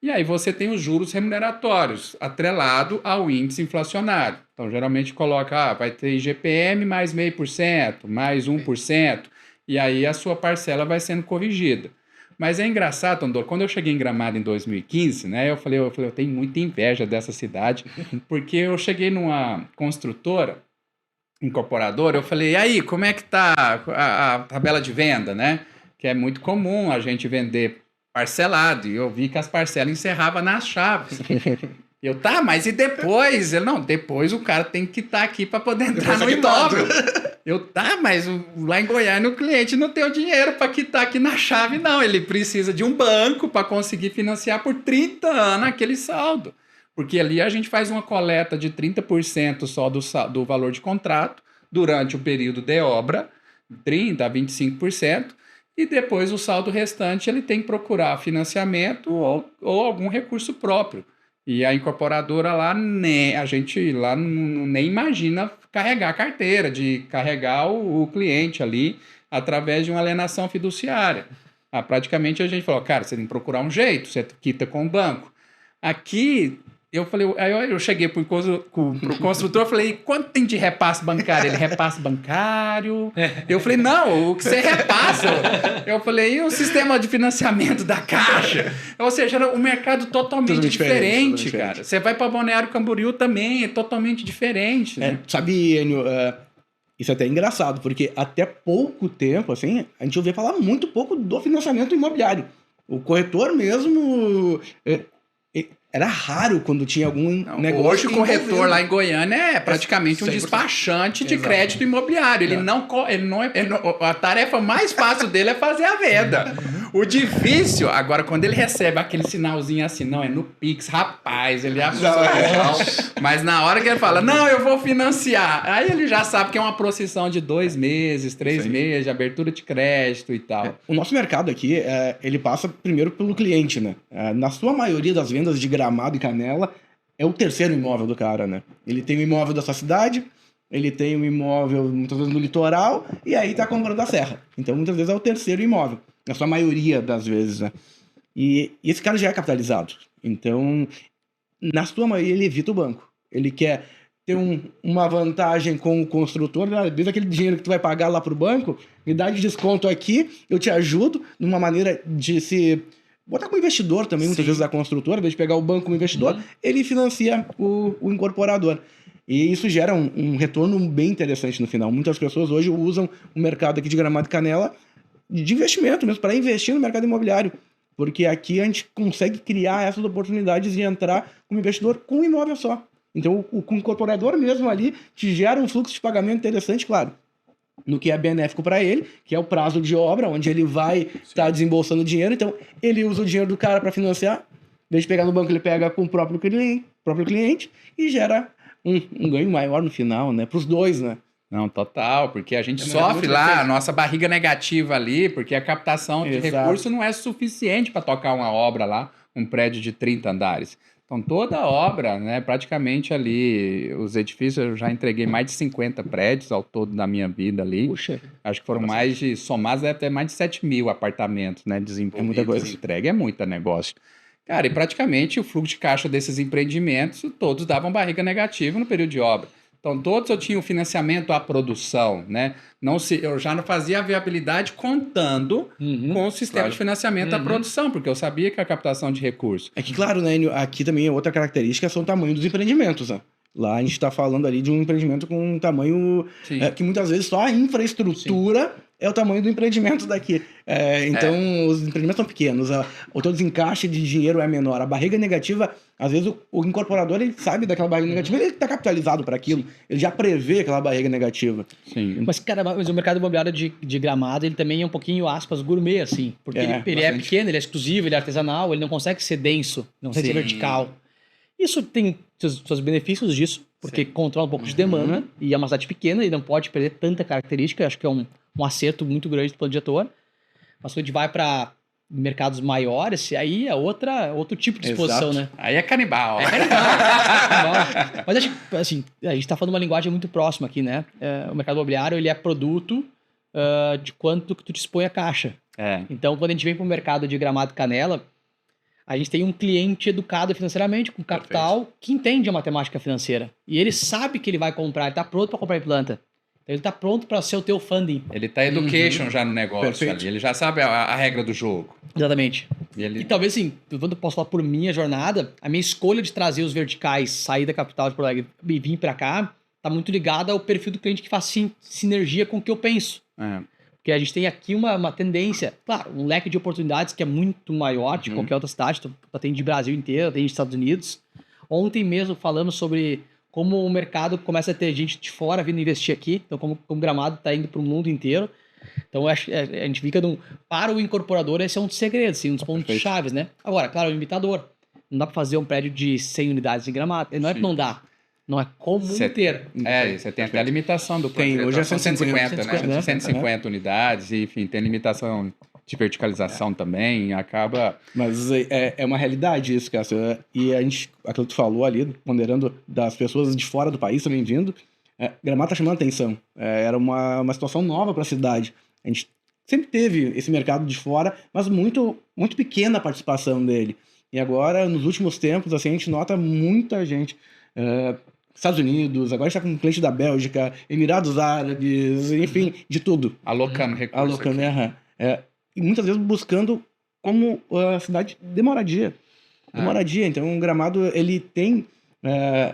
E aí você tem os juros remuneratórios, atrelado ao índice inflacionário. Então, geralmente coloca, vai ter IGPM mais 0,5%, mais 1%, e aí a sua parcela vai sendo corrigida. Mas é engraçado, Tondor, quando eu cheguei em Gramado em 2015, né, eu falei, eu tenho muita inveja dessa cidade, porque eu cheguei numa construtora incorporadora, eu falei, e aí, como é que tá a tabela de venda, né? Que é muito comum a gente vender parcelado, e eu vi que as parcelas encerravam nas chaves. Eu, tá, mas e depois? Ele, não, depois o cara tem que estar aqui para poder entrar no imóvel. Eu, tá, mas lá em Goiânia o cliente não tem o dinheiro para quitar aqui na chave, não. Ele precisa de um banco para conseguir financiar por 30 anos aquele saldo. Porque ali a gente faz uma coleta de 30% só do valor de contrato durante o período de obra, 30% a 25%, e depois o saldo restante ele tem que procurar financiamento ou algum recurso próprio. E a incorporadora lá, a gente lá nem imagina carregar a carteira, de carregar o cliente ali através de uma alienação fiduciária. Praticamente a gente falou, cara, você tem que procurar um jeito, você quita com o banco. Aqui, eu falei, aí eu cheguei pro construtor, falei, quanto tem de repasse bancário? Ele, repasse bancário? Eu falei, não, o que você repassa? Eu falei, e o sistema de financiamento da Caixa? Ou seja, era um mercado totalmente diferente, cara. Você vai para Balneário Camboriú também, é totalmente diferente. Né? Sabe, Enio, isso é até engraçado, porque até pouco tempo, assim, a gente ouvia falar muito pouco do financiamento imobiliário. O corretor mesmo... Era raro quando tinha algum negócio. Hoje o corretor lá em Goiânia é praticamente um despachante de crédito imobiliário. Ele não, a tarefa mais fácil dele é fazer a venda. O difícil, agora, quando ele recebe aquele sinalzinho assim, não, é no Pix, rapaz, ele acha mas na hora que ele fala, não, eu vou financiar, aí ele já sabe que é uma procissão de 2 meses, 3 meses, de abertura de crédito e tal. O nosso mercado aqui, ele passa primeiro pelo cliente, né? Na sua maioria das vendas de Gramado e Canela, é o terceiro imóvel do cara, né? Ele tem um imóvel da sua cidade, ele tem um imóvel, muitas vezes, no litoral, e aí tá comprando a serra. Então, muitas vezes, é o terceiro imóvel. Na sua maioria das vezes, né? E esse cara já é capitalizado. Então, na sua maioria, ele evita o banco. Ele quer ter uma vantagem com o construtor, desde aquele dinheiro que tu vai pagar lá pro banco, me dá de desconto aqui, eu te ajudo, numa maneira de se... botar como investidor também, muitas vezes, da construtora, em vez de pegar o banco como investidor, ele financia o incorporador. E isso gera um retorno bem interessante no final. Muitas pessoas hoje usam o mercado aqui de Gramado e Canela de investimento mesmo, para investir no mercado imobiliário. Porque aqui a gente consegue criar essas oportunidades de entrar como investidor com um imóvel só. Então, o incorporador mesmo ali te gera um fluxo de pagamento interessante, claro, no que é benéfico para ele, que é o prazo de obra, onde ele vai estar desembolsando dinheiro. Então, ele usa o dinheiro do cara para financiar. Em vez de pegar no banco, ele pega com o próprio cliente e gera um ganho maior no final, né? Para os dois, né? Não, total, porque a gente sofre lá, a nossa barriga negativa ali, porque a captação de recurso não é suficiente para tocar uma obra lá, um prédio de 30 andares. Então, toda a obra, né, praticamente ali, os edifícios, eu já entreguei mais de 50 prédios ao todo da minha vida ali. Puxa. Acho que foram somados, deve ter mais de 7 mil apartamentos, né, desenvolvidos, muita coisa entregue, é muito negócio. Cara, e praticamente o fluxo de caixa desses empreendimentos, todos davam barriga negativa no período de obra. Então, todos eu tinha o financiamento à produção, né? Eu já não fazia a viabilidade contando com o sistema de financiamento à produção, porque eu sabia que a captação de recursos. É que, claro, né, aqui também outra característica são o tamanho dos empreendimentos, né? Lá a gente está falando ali de um empreendimento com um tamanho que muitas vezes só a infraestrutura é o tamanho do empreendimento daqui. Então, os empreendimentos são pequenos, o todo desencaixe de dinheiro é menor. A barriga negativa, às vezes o incorporador ele sabe daquela barriga negativa, ele está capitalizado para aquilo, ele já prevê aquela barriga negativa. Sim. Mas, cara, o mercado imobiliário de Gramado, ele também é um pouquinho, aspas, gourmet, assim. Porque ele é pequeno, ele é exclusivo, ele é artesanal, ele não consegue ser denso, não consegue ser vertical. Isso tem seus benefícios disso, porque controla um pouco de demanda, e é uma cidade pequena e não pode perder tanta característica. Acho que é um acerto muito grande do plano diretor. Mas quando a gente vai para mercados maiores, aí é outro tipo de exposição, né? Aí é canibal. É canibal. Mas acho que, assim, a gente está falando uma linguagem muito próxima aqui, né? O mercado imobiliário, ele é produto de quanto que tu dispõe a caixa. Então, quando a gente vem para o mercado de Gramado e Canela, a gente tem um cliente educado financeiramente, com capital, que entende a matemática financeira. E ele sabe que ele vai comprar, ele está pronto para comprar em planta. Então ele está pronto para ser o teu funding. Ele está education já no negócio ali, ele já sabe a regra do jogo. Exatamente. E talvez, assim, quando eu posso falar por minha jornada, a minha escolha de trazer os verticais, sair da capital de Porto Alegre e vir para cá, tá muito ligada ao perfil do cliente que faz sinergia com o que eu penso. Porque a gente tem aqui uma tendência, claro, um leque de oportunidades que é muito maior de qualquer outra cidade. Tu atende de Brasil inteiro, atende de Estados Unidos. Ontem mesmo falamos sobre como o mercado começa a ter gente de fora vindo investir aqui. Então, como Gramado está indo para o mundo inteiro. Então, a gente fica para o incorporador, esse é um dos segredos, assim, um dos pontos chaves, né? Agora, claro, o limitador. Não dá para fazer um prédio de 100 unidades em Gramado. Não é que não dá. Não é como ter. Você tem até a limitação do prédio. Hoje é 150, né? 150 unidades, enfim, tem limitação de verticalização também, acaba... Mas é uma realidade isso, Cássio. E a gente, aquilo que tu falou ali, ponderando das pessoas de fora do país também vindo, Gramado tá chamando a atenção. Era uma situação nova para a cidade. A gente sempre teve esse mercado de fora, mas muito, muito pequena a participação dele. E agora, nos últimos tempos, assim, a gente nota muita gente... Estados Unidos, agora está com um cliente da Bélgica, Emirados Árabes, enfim, de tudo. Alocando recursos. E muitas vezes buscando como a cidade de moradia. Então, o Gramado, ele tem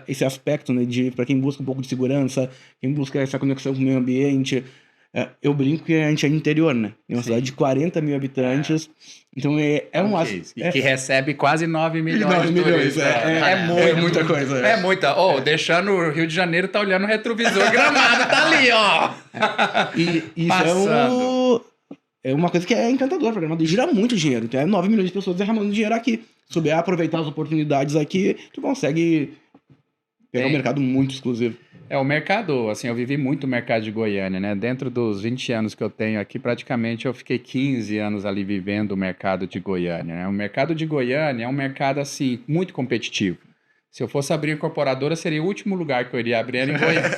esse aspecto, né, para quem busca um pouco de segurança, quem busca essa conexão com o meio ambiente. Eu brinco que a gente é interior, né? É uma cidade de 40 mil habitantes. Então que recebe quase 9 milhões de turistas. É muita coisa. É muita. Deixando o Rio de Janeiro, tá olhando o retrovisor, Gramado tá ali, ó. E isso é uma coisa que é encantadora para Gramado. E gira muito dinheiro. Então 9 milhões de pessoas derramando dinheiro aqui. Souber aproveitar as oportunidades aqui, tu consegue pegar um mercado muito exclusivo. O mercado, assim, eu vivi muito o mercado de Goiânia, né? Dentro dos 20 anos que eu tenho aqui, praticamente eu fiquei 15 anos ali vivendo o mercado de Goiânia, né? O mercado de Goiânia é um mercado, assim, muito competitivo. Se eu fosse abrir incorporadora, seria o último lugar que eu iria abrir em Goiânia.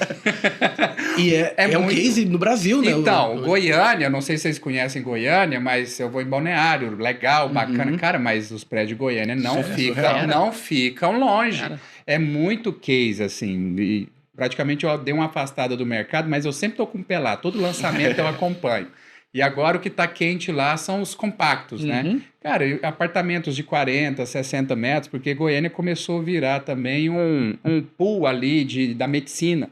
E é um case no Brasil, né? Então, Goiânia, não sei se vocês conhecem Goiânia, mas eu vou em Balneário, legal, bacana. Cara, mas os prédios de Goiânia não ficam longe. Cara. É muito case, assim... Praticamente eu dei uma afastada do mercado, mas eu sempre estou com o pé lá. Todo lançamento eu acompanho. E agora o que está quente lá são os compactos, né? Cara, apartamentos de 40, 60 metros, porque Goiânia começou a virar também um pool ali da medicina.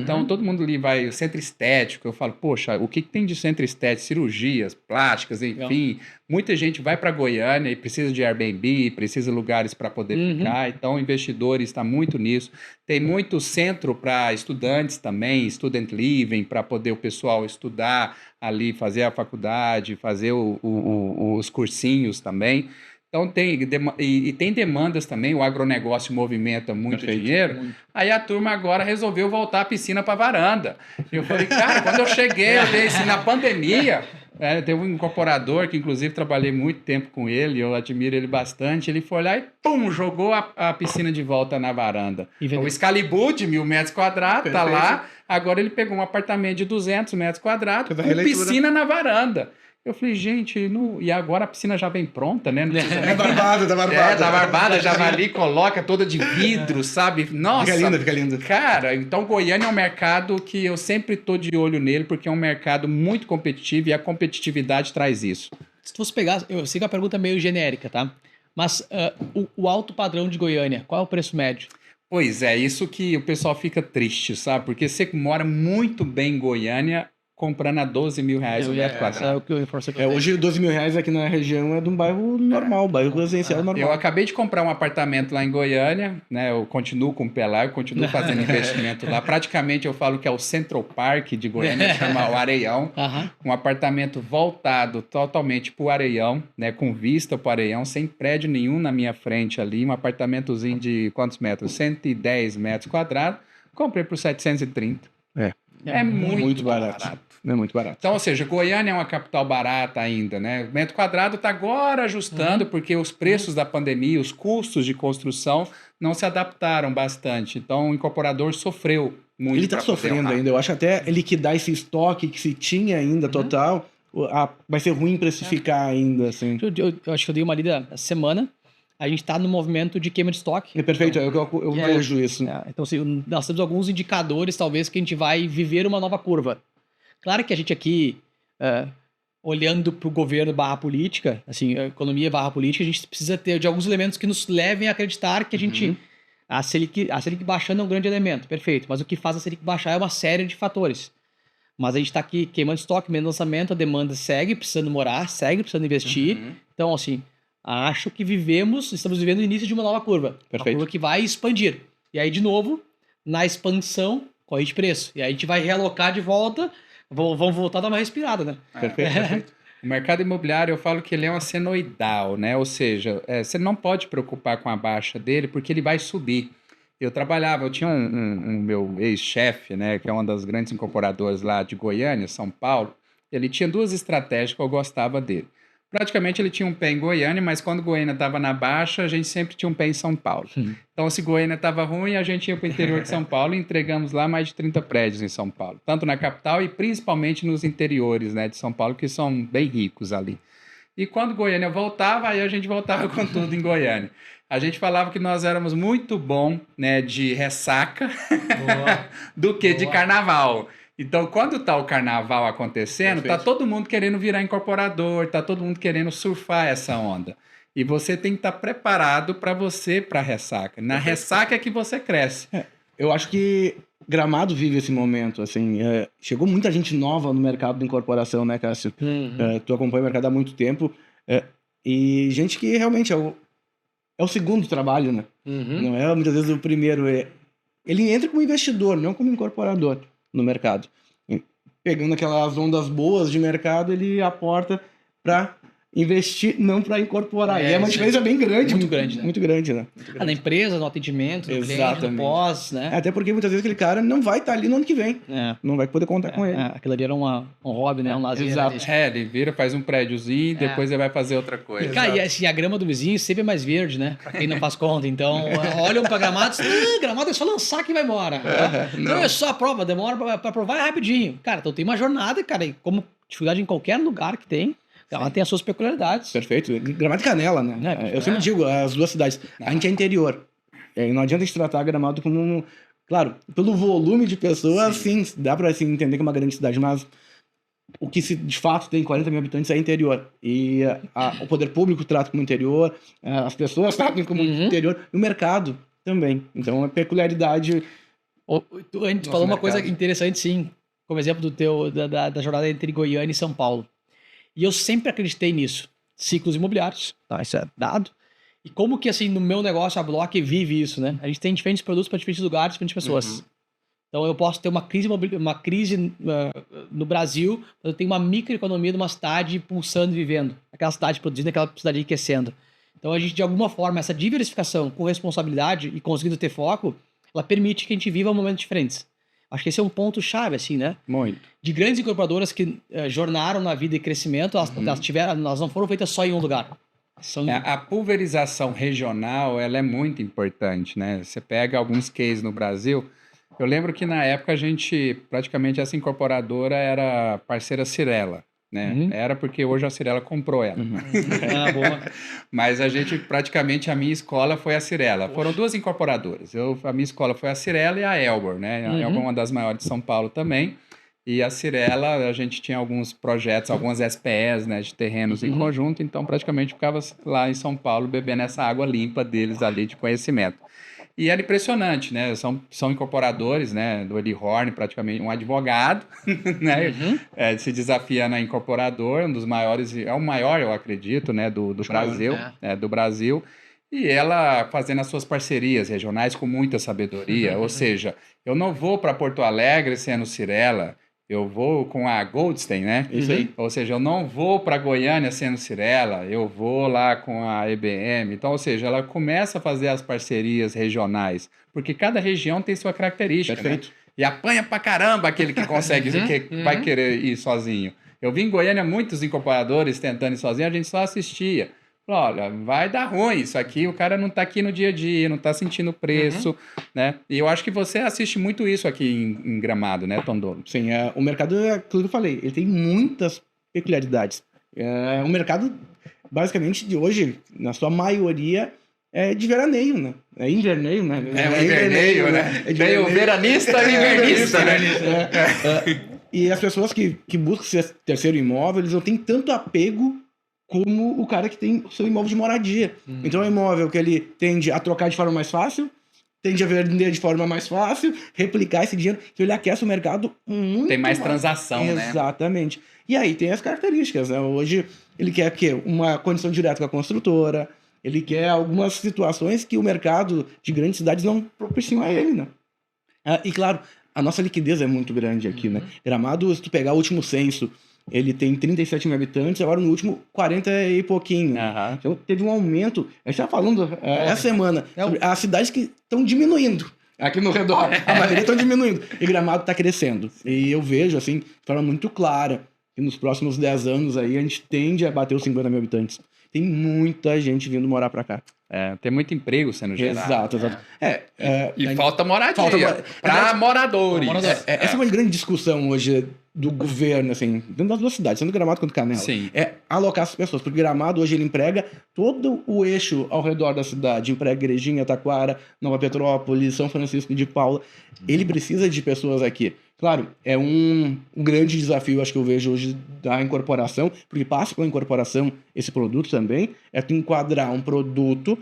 Então, todo mundo ali vai... Centro estético, eu falo, poxa, o que tem de centro estético? Cirurgias, plásticas, enfim. Muita gente vai para Goiânia e precisa de Airbnb, precisa de lugares para poder ficar. Então, investidores estão muito nisso. Tem muito centro para estudantes também, student living, para poder o pessoal estudar ali, fazer a faculdade, fazer os cursinhos também. Então, tem demandas também, o agronegócio movimenta muito dinheiro. Aí a turma agora resolveu voltar a piscina para a varanda. Eu falei, cara, quando eu cheguei, eu dei assim, na pandemia... teve um incorporador que, inclusive, trabalhei muito tempo com ele, eu admiro ele bastante. Ele foi lá e, pum, jogou a piscina de volta na varanda. O Excalibur, de 1.000 metros quadrados, tá lá. Agora ele pegou um apartamento de 200 metros quadrados, com piscina na varanda. Eu falei, gente, e agora a piscina já vem pronta, né? Tá barbada. Tá barbada, já vai ali, coloca toda de vidro, sabe? Nossa. Fica lindo. Cara, então Goiânia é um mercado que eu sempre tô de olho nele, porque é um mercado muito competitivo e a competitividade traz isso. Se tu fosse pegar, eu sei que é uma pergunta meio genérica, tá? Mas o alto padrão de Goiânia, qual é o preço médio? Pois é, isso que o pessoal fica triste, sabe? Porque você mora muito bem em Goiânia, comprando a 12 mil reais o metro quadrado. Hoje 12 mil reais aqui na região é de um bairro normal, bairro residencial normal. Eu acabei de comprar um apartamento lá em Goiânia, né? Eu continuo com o pé lá, eu continuo fazendo investimento lá. Praticamente eu falo que é o Central Park de Goiânia, chama o Areião. Um apartamento voltado totalmente para o Areião, né? Com vista para o Areião, sem prédio nenhum na minha frente ali. Um apartamentozinho de quantos metros? 110 metros quadrados. Comprei por 730. É muito barato. É muito barato. Então, ou seja, Goiânia é uma capital barata ainda, né? O metro quadrado está agora ajustando, porque os preços da pandemia, os custos de construção não se adaptaram bastante. Então, o incorporador sofreu muito. Ele está sofrendo ainda. Eu acho até liquidar esse estoque que se tinha ainda total, vai ser ruim precificar ainda, assim. Eu acho que eu dei uma lida essa semana. A gente está no movimento de queima de estoque. Perfeito, então, eu vejo isso. Então, assim, nós temos alguns indicadores, talvez, que a gente vai viver uma nova curva. Claro que a gente aqui, olhando para o governo /política, assim, economia /política, a gente precisa ter de alguns elementos que nos levem a acreditar que a gente A Selic baixando é um grande elemento, perfeito. Mas o que faz a Selic baixar é uma série de fatores. Mas a gente está aqui queimando estoque, menos lançamento, a demanda segue precisando morar, segue precisando investir. Então, assim, acho que estamos vivendo o início de uma nova curva. Perfeito. Uma curva que vai expandir. E aí, de novo, na expansão, corre de preço. E aí a gente vai realocar de volta, vamos voltar a dar uma respirada, né? Perfeito. O mercado imobiliário, eu falo que ele é uma senoidal, né? Ou seja, você não pode preocupar com a baixa dele porque ele vai subir. Eu tinha um meu ex-chefe, né, que é uma das grandes incorporadoras lá de Goiânia, São Paulo. Ele tinha 2 estratégias que eu gostava dele. Praticamente ele tinha um pé em Goiânia, mas quando Goiânia estava na baixa, a gente sempre tinha um pé em São Paulo. Então, se Goiânia estava ruim, a gente ia para o interior de São Paulo e entregamos lá mais de 30 prédios em São Paulo. Tanto na capital e principalmente nos interiores, né, de São Paulo, que são bem ricos ali. E quando Goiânia voltava, aí a gente voltava com tudo em Goiânia. A gente falava que nós éramos muito bom, né, de ressaca do que de carnaval. Então, quando tá o carnaval acontecendo, tá todo mundo querendo virar incorporador, tá todo mundo querendo surfar essa onda. E você tem que estar preparado para ressaca. Na ressaca é que você cresce. Eu acho que Gramado vive esse momento, assim, chegou muita gente nova no mercado de incorporação, né, Cássio? Tu acompanha o mercado há muito tempo, e gente que realmente é o segundo trabalho, né? Não é muitas vezes o primeiro. Ele entra como investidor, não como incorporador no mercado. Pegando aquelas ondas boas de mercado, ele aporta para investir, não para incorporar. E é uma diferença bem grande. Muito grande, né? Muito grande, né? Na empresa, no atendimento, no cliente, no pós, né? Até porque muitas vezes aquele cara não vai estar ali no ano que vem. Não vai poder contar com ele. Aquilo ali era um hobby, né? Um lazer. Exato. Ele vira, faz um prédiozinho, depois ele vai fazer outra coisa. E, cara, e assim, a grama do vizinho sempre é mais verde, né? Pra quem não faz conta. Então, olham pra Gramado e dizem, Gramado é só lançar que vai embora. Então é só a prova, demora pra provar é rapidinho. Cara, então tem uma jornada, cara, e como dificuldade em qualquer lugar que tem, ela tem as suas peculiaridades. Perfeito. Gramado e Canela, né? Eu sempre digo, as 2 cidades. A gente é interior. Não adianta a gente tratar Gramado como... Claro, pelo volume de pessoas, sim, dá pra assim, entender que é uma grande cidade, mas o que de fato tem 40 mil habitantes é interior. E o poder público trata como interior, as pessoas tratam como interior, e o mercado também. Então, a peculiaridade... Tu antes falou uma coisa interessante, sim, como exemplo da jornada entre Goiânia e São Paulo. E eu sempre acreditei nisso. Ciclos imobiliários, tá? Isso é dado. E como que, assim, no meu negócio, a Block vive isso, né? A gente tem diferentes produtos para diferentes lugares, diferentes pessoas. Então, eu posso ter uma crise no Brasil, mas eu tenho uma microeconomia de uma cidade pulsando e vivendo. Aquela cidade produzindo, aquela cidade enriquecendo. Então, a gente, de alguma forma, essa diversificação com responsabilidade e conseguindo ter foco, ela permite que a gente viva momentos diferentes. Acho que esse é um ponto chave, assim, né? Muito. De grandes incorporadoras que jornaram na vida e crescimento, elas não foram feitas só em um lugar. A pulverização regional, ela é muito importante, né? Você pega alguns cases no Brasil. Eu lembro que na época praticamente essa incorporadora era parceira Cyrela, né? Era porque hoje a Cyrela comprou ela. Boa. Mas praticamente a minha escola foi a Cyrela. Foram 2 incorporadoras. A minha escola foi a Cyrela e a Elbor, né? A Elbor é uma das maiores de São Paulo também. E a Cyrela, a gente tinha alguns projetos, algumas SPEs, né, de terrenos em conjunto, então praticamente ficava lá em São Paulo bebendo essa água limpa deles ali de conhecimento. E era impressionante, né? São incorporadores, né? Do Eli Horn, praticamente um advogado, né? Se desafiando a incorporador, um dos maiores, é o maior, eu acredito, né? Do Brasil, do Brasil. E ela fazendo as suas parcerias regionais com muita sabedoria. Ou seja, eu não vou para Porto Alegre sendo Cyrela, eu vou com a Goldstein, né? Isso aí. Ou seja, eu não vou para Goiânia sendo Cyrela, eu vou lá com a EBM. Então, ou seja, ela começa a fazer as parcerias regionais, porque cada região tem sua característica. Perfeito. Né? E apanha pra caramba aquele que consegue, que vai querer ir sozinho. Eu vi em Goiânia muitos incorporadores tentando ir sozinho, a gente só assistia. Olha, vai dar ruim isso aqui, o cara não está aqui no dia a dia, não está sentindo o preço, né? E eu acho que você assiste muito isso aqui em Gramado, né, Tondolo? Sim, o mercado é aquilo que eu falei, ele tem muitas peculiaridades. O mercado, basicamente, de hoje, na sua maioria, é de veraneio, né? É inverneio, né? É inverneio, né? Tem o veranista e o invernista, né? E as pessoas que buscam ser terceiro imóvel, eles não têm tanto apego como o cara que tem o seu imóvel de moradia. Então é um imóvel que ele tende a trocar de forma mais fácil, tende a vender de forma mais fácil, replicar esse dinheiro, então ele aquece o mercado muito Tem mais transação, né? Exatamente. E aí tem as características, né? Hoje ele quer o quê? Uma condição direta com a construtora, ele quer algumas situações que o mercado de grandes cidades não propiciam a ele, né? E claro, a nossa liquidez é muito grande aqui, né? Gramado, se tu pegar o último censo, ele tem 37 mil habitantes, agora no último 40 e pouquinho. Aham. Então teve um aumento. A gente estava falando essa semana sobre as cidades que estão diminuindo aqui no redor. A maioria estão diminuindo. E Gramado está crescendo. E eu vejo, assim, de forma muito clara, que nos próximos 10 anos aí a gente tende a bater os 50 mil habitantes. Tem muita gente vindo morar para cá. Tem muito emprego sendo gerado. Exato. E falta moradia para moradores. Essa é uma grande discussão hoje do governo, assim, dentro das duas cidades, tanto Gramado quanto Canela. Sim. É alocar as pessoas, porque Gramado hoje ele emprega todo o eixo ao redor da cidade, emprega Igrejinha, Taquara, Nova Petrópolis, São Francisco de Paula. Ele precisa de pessoas aqui. Claro, é um grande desafio, acho que eu vejo hoje, da incorporação, porque passa pela incorporação esse produto também, é tu enquadrar um produto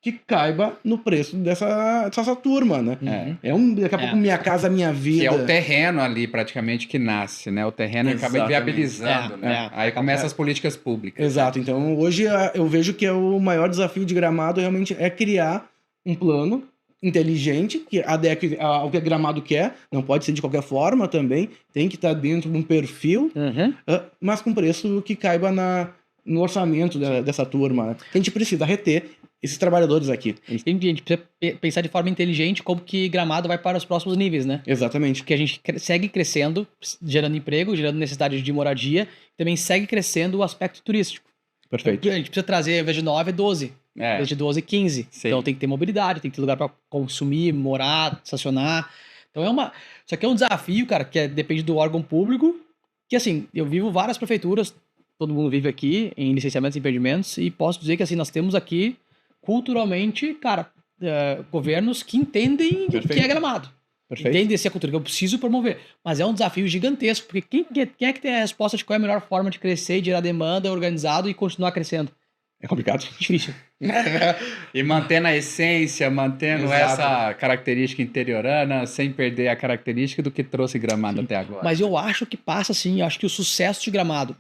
que caiba no preço dessa turma, né? Daqui a pouco Minha Casa Minha Vida. Que é o terreno ali, praticamente, que nasce, né? O terreno acaba viabilizando, né? Aí começam as políticas públicas. Exato. Então, hoje eu vejo que o maior desafio de Gramado realmente é criar um plano inteligente, que adeque ao que Gramado quer, não pode ser de qualquer forma também, tem que estar dentro de um perfil, mas com preço que caiba no orçamento dessa turma, né? A gente precisa reter esses trabalhadores aqui. A gente precisa pensar de forma inteligente como que Gramado vai para os próximos níveis, né? Exatamente. Porque a gente segue crescendo, gerando emprego, gerando necessidade de moradia, também segue crescendo o aspecto turístico. Perfeito. A gente precisa trazer, ao invés de 9, 12. Ao invés de 12, 15. Sim. Então tem que ter mobilidade, tem que ter lugar para consumir, morar, estacionar. Então isso aqui é um desafio, cara, que depende do órgão público, que assim, eu vivo várias prefeituras, todo mundo vive aqui em licenciamentos e empreendimentos, e posso dizer que assim, nós temos aqui culturalmente, cara, governos que entendem o que é Gramado. Perfeito. Entendem essa cultura que eu preciso promover. Mas é um desafio gigantesco, porque quem é que tem a resposta de qual é a melhor forma de crescer, de gerar demanda, organizado e continuar crescendo? É complicado. Difícil. E mantendo a essência, mantendo Exato. essa característica interiorana, sem perder a característica do que trouxe Gramado até agora. Mas eu acho que passa assim, eu acho que o sucesso de Gramado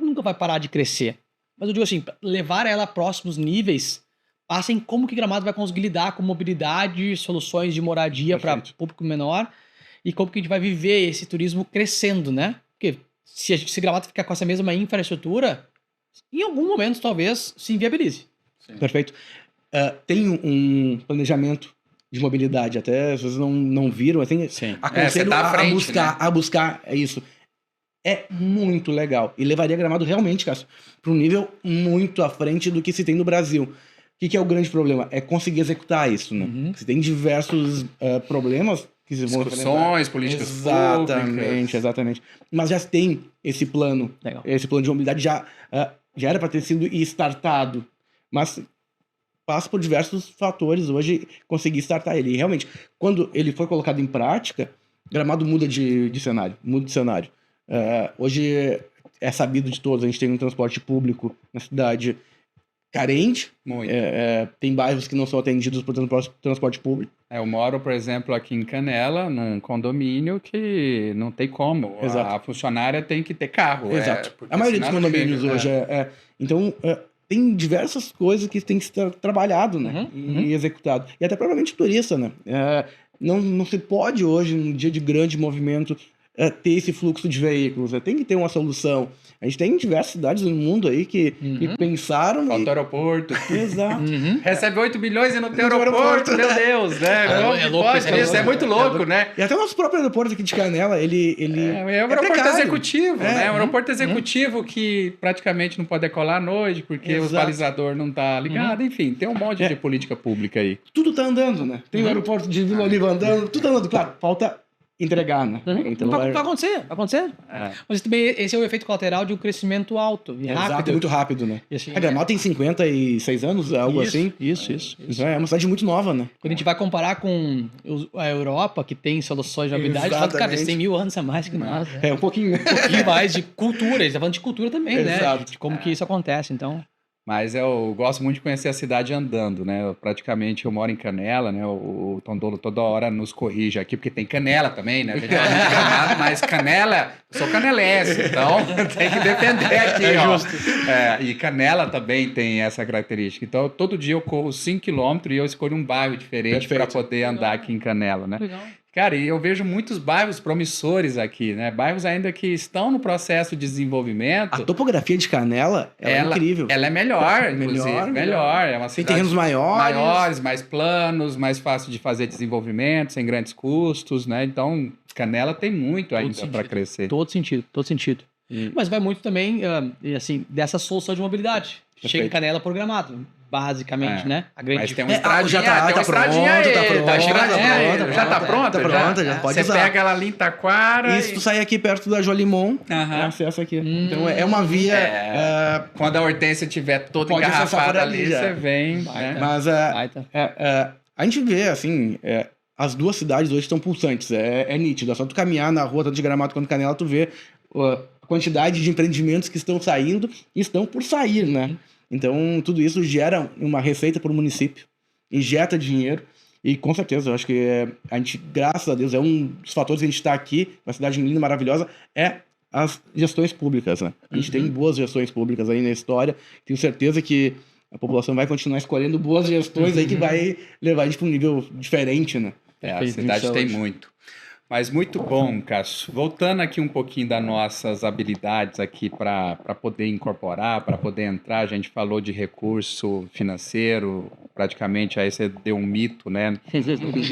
nunca vai parar de crescer. Mas eu digo assim, levar ela a próximos níveis passa em como que Gramado vai conseguir lidar com mobilidade, soluções de moradia para público menor e como que a gente vai viver esse turismo crescendo, né? Porque se Gramado ficar com essa mesma infraestrutura, em algum momento talvez se inviabilize. Sim. Perfeito. Tem um planejamento de mobilidade, até às vezes não viram, assim, Sim. aconselho você tá à frente, a buscar isso. É muito legal. E levaria Gramado realmente, Cássio, para um nível muito à frente do que se tem no Brasil. O que é o grande problema? É conseguir executar isso, né? Você tem diversos problemas que se vão discussões, políticas públicas. Exatamente. Mas já tem esse plano. Legal. Esse plano de mobilidade já era para ter sido startado. Mas passa por diversos fatores hoje conseguir startar ele. E realmente, quando ele foi colocado em prática, Gramado muda de cenário. Hoje é sabido de todos, a gente tem um transporte público na cidade carente. Muito. Tem bairros que não são atendidos por transporte público. Eu moro, por exemplo, aqui em Canela, num condomínio que não tem como. Exato. A funcionária tem que ter carro. Exato. Porque A maioria dos senão não condomínios chega, hoje Então, tem diversas coisas que tem que ser trabalhado, né? E executado. E até provavelmente turista, né? Não se pode hoje, num dia de grande movimento, ter esse fluxo de veículos. Tem que ter uma solução. A gente tem diversas cidades no mundo aí que pensaram... Falta aeroporto. Exato. Recebe 8 bilhões e não tem aeroporto, meu Deus, né? É louco, Isso é muito louco, né? E até o nosso próprio aeroporto aqui de Canela, ele É um aeroporto precário. executivo, né? Um aeroporto executivo que praticamente não pode decolar à noite porque o balizador não tá ligado. Enfim, tem um monte de política pública aí. Tudo tá andando, né? Tem o aeroporto de Vila Oliva andando, tudo andando. Claro, falta entregar, né? Então, Vai acontecer. Mas também esse é o efeito colateral de um crescimento alto e Exato, rápido. é muito rápido, né? E assim, A Gramado tem 56 anos, algo assim. Isso. Então é uma cidade muito nova, né? Quando a gente vai comparar com a Europa, que tem soluções de mobilidade, fala, cara, eles têm 1000 anos a mais que nós. Né? Um pouquinho. Um pouquinho mais de cultura, eles estão falando de cultura também, né? Exato. De como que isso acontece, então... Mas eu gosto muito de conhecer a cidade andando, né? Eu moro em Canela, né? O Tondolo toda hora nos corrige aqui, porque tem Canela também, né? A gente fala muito de Gramado, mas Canela, eu sou canelense, então tem que defender aqui, ó. E Canela também tem essa característica. Então, todo dia eu corro 5 quilômetros e eu escolho um bairro diferente para poder andar aqui em Canela, né? Legal. Cara, e eu vejo muitos bairros promissores aqui, né? Bairros ainda que estão no processo de desenvolvimento. A topografia de Canela é incrível. Ela é melhor, inclusive. Melhor. É uma Tem cidade terrenos maiores, mais planos, mais fácil de fazer desenvolvimento, sem grandes custos, né? Então, Canela tem muito ainda para crescer. Todo sentido. Mas vai muito também, assim, dessa solução de mobilidade. Chega em Canela programado, basicamente, né? A grande Mas tem uma estradinha, já tá pronto. Já tá pronta? Já pode Você usar. pega ela ali em Taquara. Isso, tu sai aqui perto da Jolimon, acesso aqui. Então é uma via... Quando a Hortência estiver toda pode acessar por engarrafada ali ali, já. você vem. Né? Mas a gente vê, assim, as duas cidades hoje estão pulsantes. É nítido. É só tu caminhar na rua, tanto de Gramado quanto Canela, tu vê a quantidade de empreendimentos que estão saindo e estão por sair, né? Então, tudo isso gera uma receita para o município, injeta dinheiro e, com certeza, eu acho que a gente, graças a Deus, é um dos fatores que a gente está aqui, uma cidade linda, maravilhosa, é as gestões públicas, né? A gente tem boas gestões públicas aí na história, tenho certeza que a população vai continuar escolhendo boas gestões aí que vai levar a gente para um nível diferente, né? A cidade tem muito. Mas muito bom, Cássio. Voltando aqui um pouquinho das nossas habilidades aqui para poder incorporar, para poder entrar, a gente falou de recurso financeiro, praticamente aí você deu um mito, né?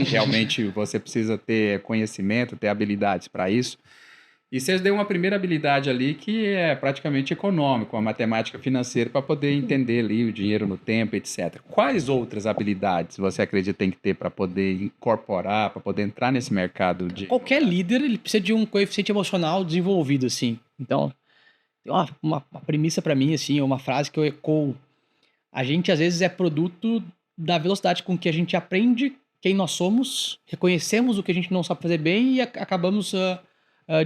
Realmente você precisa ter conhecimento, ter habilidades para isso. E você deu uma primeira habilidade ali que é praticamente econômico, a matemática financeira, para poder entender ali o dinheiro no tempo, etc. Quais outras habilidades você acredita que tem que ter para poder incorporar, para poder entrar nesse mercado de... Qualquer líder, ele precisa de um coeficiente emocional desenvolvido, assim. Então, tem uma premissa para mim, assim, uma frase que eu ecoo. A gente, às vezes, é produto da velocidade com que a gente aprende quem nós somos, reconhecemos o que a gente não sabe fazer bem e acabamos...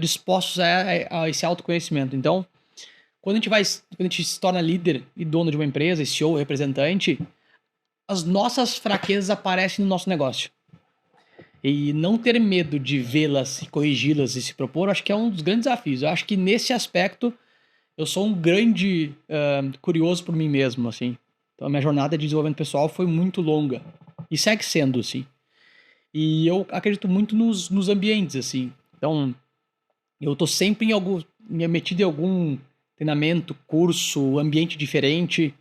dispostos a esse autoconhecimento. Então, quando a gente se torna líder e dono de uma empresa, CEO, representante, as nossas fraquezas aparecem no nosso negócio. E não ter medo de vê-las e corrigi-las e se propor, acho que é um dos grandes desafios. Eu acho que nesse aspecto, eu sou um grande curioso por mim mesmo, assim. Então, a minha jornada de desenvolvimento pessoal foi muito longa. E segue sendo, assim. E eu acredito muito nos ambientes, assim. Então, eu tô sempre metido em algum treinamento, curso, ambiente diferente,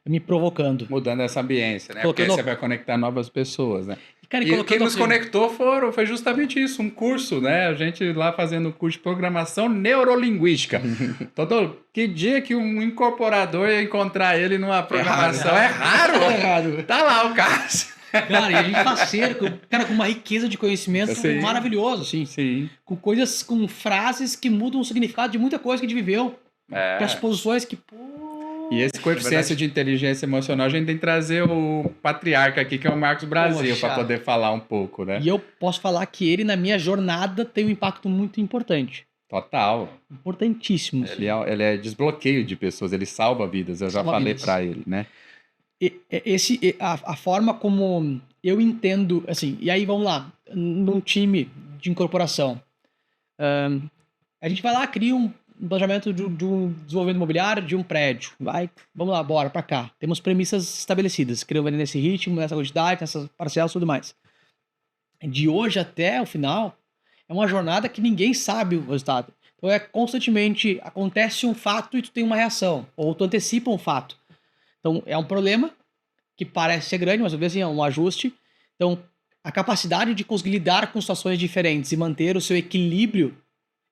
me provocando. Mudando essa ambiência, né? Porque você vai conectar novas pessoas, né? Cara, e quem nos conectou foi justamente isso, um curso, né? A gente lá fazendo um curso de programação neurolinguística. Que dia que um incorporador ia encontrar ele numa programação? É raro. Tá lá o Cássio. Cara, e a gente tá cerca, cara, com uma riqueza de conhecimento maravilhoso, assim. Sim. Com frases que mudam o significado de muita coisa que a gente viveu. Pressuposições que, E esse coeficiente de inteligência emocional, a gente tem que trazer o patriarca aqui, que é o Marcos Brasil, para poder falar um pouco, né? E eu posso falar que ele, na minha jornada, tem um impacto muito importante. Total. Importantíssimo. Ele é desbloqueio de pessoas, ele salva vidas, eu já falei para ele, né? A forma como eu entendo, assim, e aí vamos lá, num time de incorporação, a gente vai lá, cria um planejamento de um desenvolvimento imobiliário de um prédio, vamos lá, bora pra cá, temos premissas estabelecidas, queremos vender nesse ritmo, nessa quantidade, nessas parcelas e tudo mais. De hoje até o final, é uma jornada que ninguém sabe o resultado. Então constantemente, acontece um fato e tu tem uma reação, ou tu antecipa um fato. Então, é um problema que parece ser grande, mas às vezes é um ajuste. Então, a capacidade de conseguir lidar com situações diferentes e manter o seu equilíbrio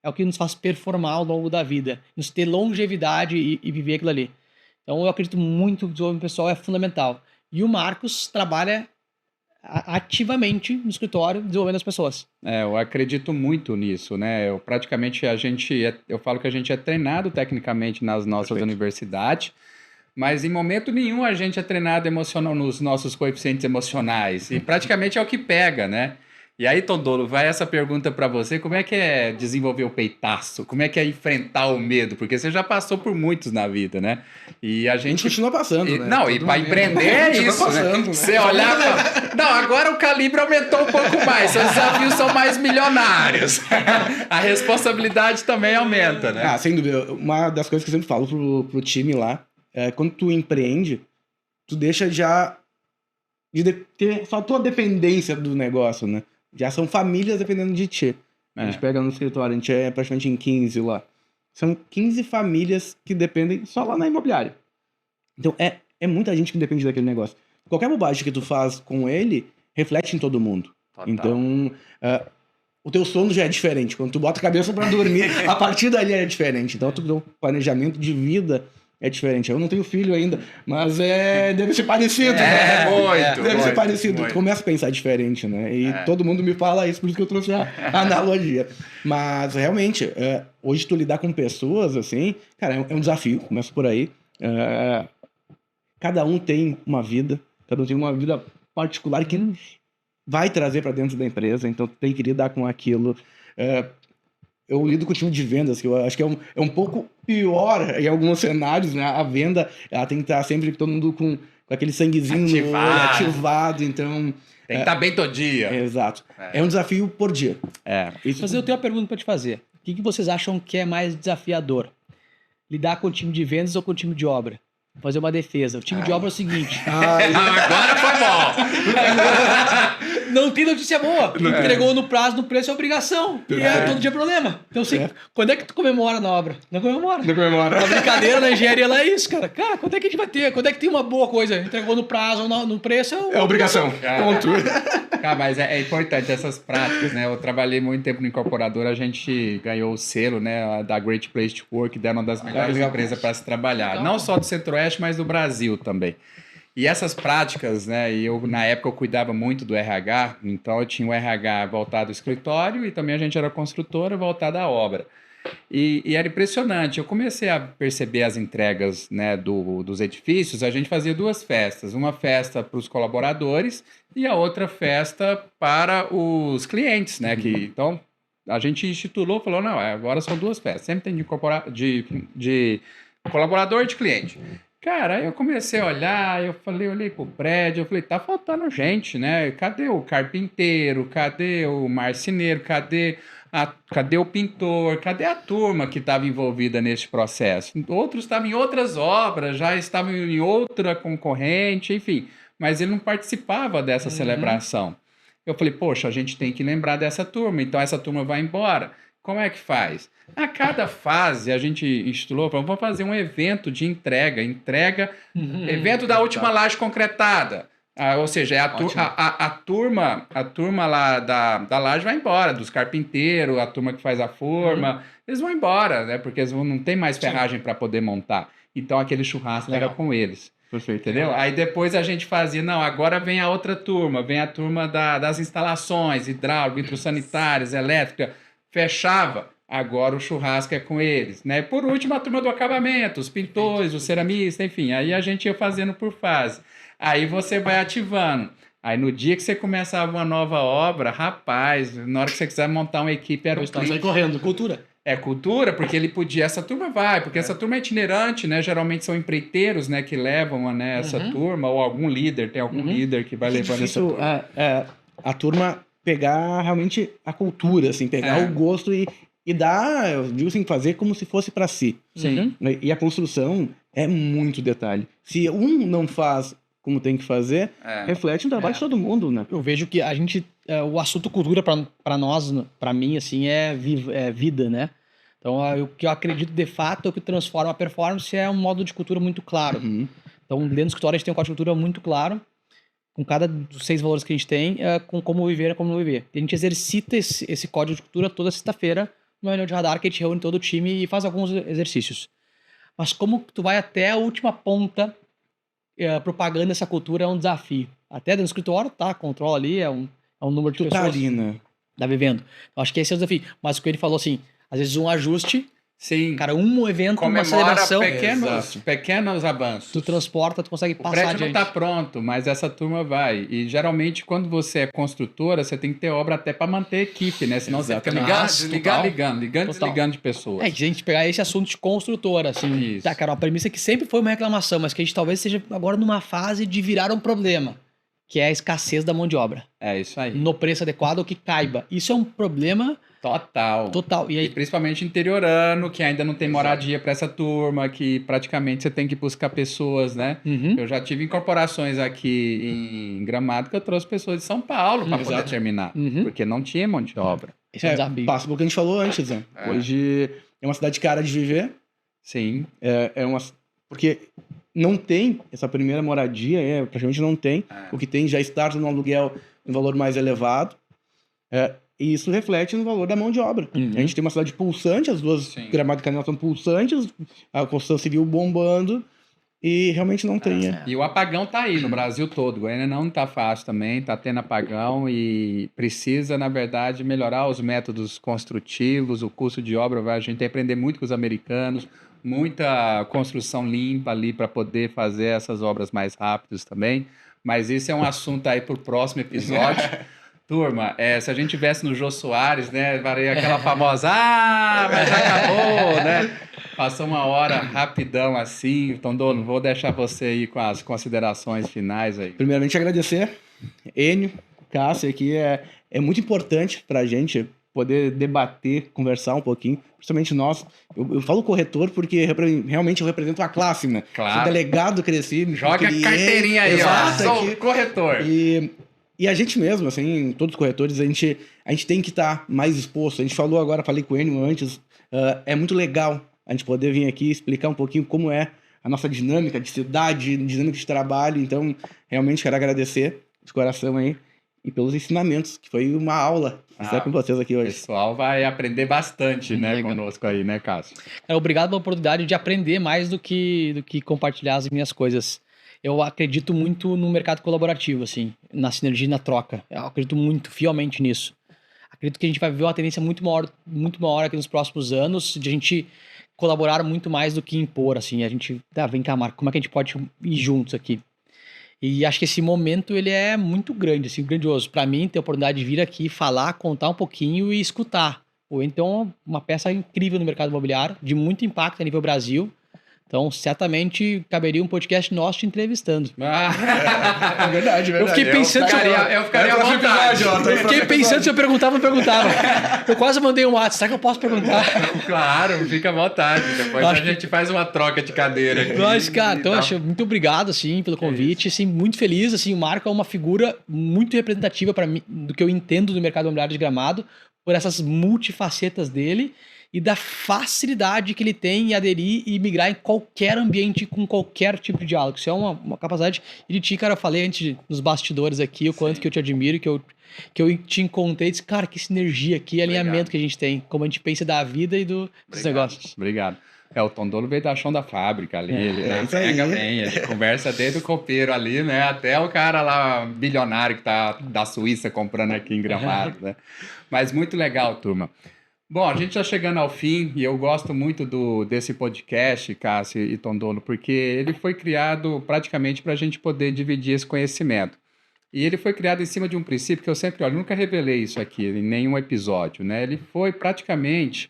é o que nos faz performar ao longo da vida, nos ter longevidade e viver aquilo ali. Então, eu acredito muito que o desenvolvimento pessoal é fundamental. E o Marcos trabalha ativamente no escritório desenvolvendo as pessoas. Eu acredito muito nisso, né? Eu falo que a gente é treinado tecnicamente nas nossas universidades, mas em momento nenhum a gente é treinado nos nossos coeficientes emocionais. E praticamente é o que pega, né? E aí, Tondolo, vai essa pergunta para você: como é que é desenvolver o peitaço? Como é que é enfrentar o medo? Porque você já passou por muitos na vida, né? E a A gente gente. continua passando, né? Não, e Todo para momento. empreender é A gente vai isso, né? passando, né? Você olhar pra... Não, agora o calibre aumentou um pouco mais, seus desafios são mais milionários. A responsabilidade também aumenta, né? Ah, sem dúvida. Uma das coisas que eu sempre falo pro time lá é quando tu empreende, tu deixa já ter só a tua dependência do negócio, né? Já são famílias dependendo de ti. A gente pega no escritório, a gente é praticamente em 15 lá. São 15 famílias que dependem só lá na imobiliária. Então é muita gente que depende daquele negócio. Qualquer bobagem que tu faz com ele, reflete em todo mundo. Total. Então, o teu sono já é diferente. Quando tu bota a cabeça pra dormir, a partir dali é diferente. Então, o planejamento de vida é diferente. Eu não tenho filho ainda, mas deve ser parecido. É, né? muito. Deve ser muito, parecido. muito. Tu começa a pensar diferente, né? E todo mundo me fala isso, por isso que eu trouxe a analogia. Mas, realmente, hoje tu lidar com pessoas, assim, cara, é um desafio. Começa por aí. Cada um tem uma vida particular que vai trazer para dentro da empresa, então tem que lidar com aquilo. Eu lido com o time de vendas, que eu acho que é um pouco pior em alguns cenários, né? A venda, ela tem que estar sempre todo mundo com aquele sanguezinho no olho, ativado, então... Tem que estar bem todo dia. Exato. É um desafio por dia. Mas eu tenho uma pergunta para te fazer. O que vocês acham que é mais desafiador? Lidar com o time de vendas ou com o time de obra? Vou fazer uma defesa. O time de obra é o seguinte. Agora foi bom. Não tem notícia boa. Entregou no prazo, no preço é obrigação. E todo dia é problema. Então, assim, quando é que tu comemora na obra? Não comemora. Na brincadeira, na engenharia, lá é isso, cara. Cara, quando é que a gente vai ter? Quando é que tem uma boa coisa? Entregou no prazo, no preço é obrigação. Ponto. Cara, mas é importante essas práticas, né? Eu trabalhei muito tempo no incorporador, a gente ganhou o selo, né, da Great Place to Work, que era uma das melhores empresas para se trabalhar. Não só do Centro-Oeste, mas do Brasil também. E essas práticas, né, e na época eu cuidava muito do RH, então eu tinha o RH voltado ao escritório e também a gente era construtora voltada à obra. E era impressionante, eu comecei a perceber as entregas, né, dos edifícios, a gente fazia duas festas, uma festa para os colaboradores e a outra festa para os clientes, né, então a gente instituiu, falou, não, agora são duas festas, sempre tem de colaborador e de cliente. Cara, aí eu comecei a olhar, olhei pro prédio, eu falei, tá faltando gente, né? Cadê o carpinteiro? Cadê o marceneiro? Cadê o pintor? Cadê a turma que estava envolvida nesse processo? Outros estavam em outras obras, já estavam em outra concorrente, enfim, mas ele não participava dessa celebração. Eu falei, poxa, a gente tem que lembrar dessa turma, então essa turma vai embora. Como é que faz? A cada fase a gente estudou, vamos fazer um evento de entrega, evento da última laje concretada. Ou seja, a turma lá da laje vai embora, dos carpinteiros, a turma que faz a forma, eles vão embora, né? Porque eles não tem mais ferragem para poder montar. Então aquele churrasco era com eles. Perfeito. Entendeu? Aí depois a gente fazia, não, agora vem a outra turma, vem a turma das instalações, hidráulica, hidrossanitárias, elétrica, fechava. Agora o churrasco é com eles, né? Por último, a turma do acabamento, os pintores, os ceramistas, enfim. Aí a gente ia fazendo por fase. Aí você vai ativando. Aí no dia que você começava uma nova obra, rapaz, na hora que você quiser montar uma equipe, era o cliente. Correndo, cultura. É cultura, porque ele podia, essa turma vai, porque essa turma é itinerante, né? Geralmente são empreiteiros, né, que levam, né, essa turma, ou algum líder, tem algum líder que vai levando essa turma. A turma pegar realmente a cultura, assim, pegar o gosto e dar, eu digo assim, fazer como se fosse para si. Sim. E a construção é muito detalhe. Se um não faz como tem que fazer, reflete no trabalho de todo mundo, né? Eu vejo que a gente, o assunto cultura para nós, para mim, assim, é vida, né? Então, o que eu acredito de fato, o que transforma a performance é um modo de cultura muito claro. Então, dentro do escritório a gente tem um código de cultura muito claro, com cada dos 6 valores que a gente tem, com como viver e como não viver. E a gente exercita esse código de cultura toda sexta-feira, no reunião de radar, que a gente reúne todo o time e faz alguns exercícios. Mas como tu vai até a última ponta propagando essa cultura é um desafio. Até dentro do escritório, tá? Controla ali, é um número de pessoas. Tá ali, né? Tá vivendo. Eu acho que esse é o desafio. Mas o que ele falou assim, às vezes um ajuste Sim. Cara, um evento, uma Comemora celebração, pequenos avanços. tu transporta, tu consegue O passar prédio adiante. não está pronto, mas essa turma vai. E geralmente, quando você é construtora, você tem que ter obra até para manter a equipe, né? Senão você fica Exatamente. ligando, Nossa, desligando, total. ligando, Total. desligando de É, pessoas. se a gente pegar esse assunto de construtora, assim, Isso. tá, cara, uma premissa que sempre foi uma reclamação, mas que a gente talvez esteja agora numa fase de virar um problema, que é a escassez da mão de obra. É isso aí. No preço adequado ou que caiba. Isso é um problema Total. total. E E aí, principalmente interiorano, que ainda não tem moradia para essa turma, que praticamente você tem que buscar pessoas, né? uhum, Eu já tive incorporações aqui em Gramado que eu trouxe pessoas de São Paulo para poder Exato. terminar, Uhum. porque não tinha mão de obra. esse é um desafio. Passa pelo que a gente falou antes, né? É. Hoje é uma cidade cara de viver, Sim, porque não tem essa primeira moradia, praticamente não tem. É. O que tem já está no aluguel em valor mais elevado. E isso reflete no valor da mão de obra. Uhum. A gente tem uma cidade pulsante, as duas Sim. Gramado e Canela são pulsantes, a construção civil bombando, e realmente não tem. E o apagão tá aí no Brasil todo. Goiânia não tá fácil também, tá tendo apagão e precisa, na verdade, melhorar os métodos construtivos, o custo de obra. A gente tem que aprender muito com os americanos, muita construção limpa ali para poder fazer essas obras mais rápidas também. Mas isso é um assunto aí para o próximo episódio. Turma, se a gente tivesse no Jô Soares, né, varia aquela famosa, mas já acabou, né? Passou uma hora rapidão assim. Tondolo, vou deixar você aí com as considerações finais aí. Primeiramente, agradecer, Enio, Cássio, aqui é muito importante para a gente poder debater, conversar um pouquinho, principalmente nós. Eu falo corretor porque realmente eu represento uma classe, né? Claro. Sou delegado, cresci. Joga a carteirinha aí, Exato, ó. Sou aqui. corretor. E a gente mesmo, assim, todos os corretores, a gente tem que estar mais exposto. A gente falei com o Enio antes, é muito legal a gente poder vir aqui explicar um pouquinho como é a nossa dinâmica de cidade, dinâmica de trabalho. Então, realmente quero agradecer de coração aí e pelos ensinamentos, que foi uma aula estar com vocês aqui O hoje. pessoal vai aprender bastante, né, Legal. conosco aí, né, Cássio? Obrigado pela oportunidade de aprender mais do que compartilhar as minhas coisas. Eu acredito muito no mercado colaborativo, assim, na sinergia e na troca. Eu acredito muito fielmente nisso. Acredito que a gente vai ver uma tendência muito maior aqui nos próximos anos de a gente colaborar muito mais do que impor, assim. A gente, vem cá, Marco, como é que a gente pode ir juntos aqui? E acho que esse momento, ele é muito grande, assim, grandioso. Para mim, ter a oportunidade de vir aqui, falar, contar um pouquinho e escutar. Ou então, uma peça incrível no mercado imobiliário, de muito impacto a nível Brasil. Então, certamente, caberia um podcast nosso te entrevistando. É verdade, Eu fiquei pensando... Eu ficaria à vontade. Eu fiquei pensando se eu perguntava ou não perguntava. Eu quase mandei um WhatsApp. Será que eu posso perguntar? Claro, fica à vontade. Depois Acho a gente faz uma troca de cadeira aqui. Mas, cara, então, Tá. muito obrigado, assim, pelo convite. Assim, muito feliz. Assim, o Marco é uma figura muito representativa para mim, do que eu entendo do mercado imobiliário de Gramado, por essas multifacetas dele e da facilidade que ele tem em aderir e migrar em qualquer ambiente com qualquer tipo de diálogo. Isso é uma capacidade. E de ti, cara, eu falei antes nos bastidores aqui o quanto que eu te admiro, que eu te encontrei e disse, cara, que sinergia, que alinhamento que a gente tem, como a gente pensa da vida e dos negócios. Obrigado. O Tondolo veio da chão da fábrica ali, ele isso aí. pega bem, ele conversa desde o copeiro ali, né, até o cara lá, bilionário que tá da Suíça comprando aqui em Gramado, né. Mas muito legal, turma. Bom, a gente está chegando ao fim e eu gosto muito desse podcast, Cássio e Tondolo, porque ele foi criado praticamente para a gente poder dividir esse conhecimento. E ele foi criado em cima de um princípio que eu sempre olho, nunca revelei isso aqui em nenhum episódio, né? Ele foi praticamente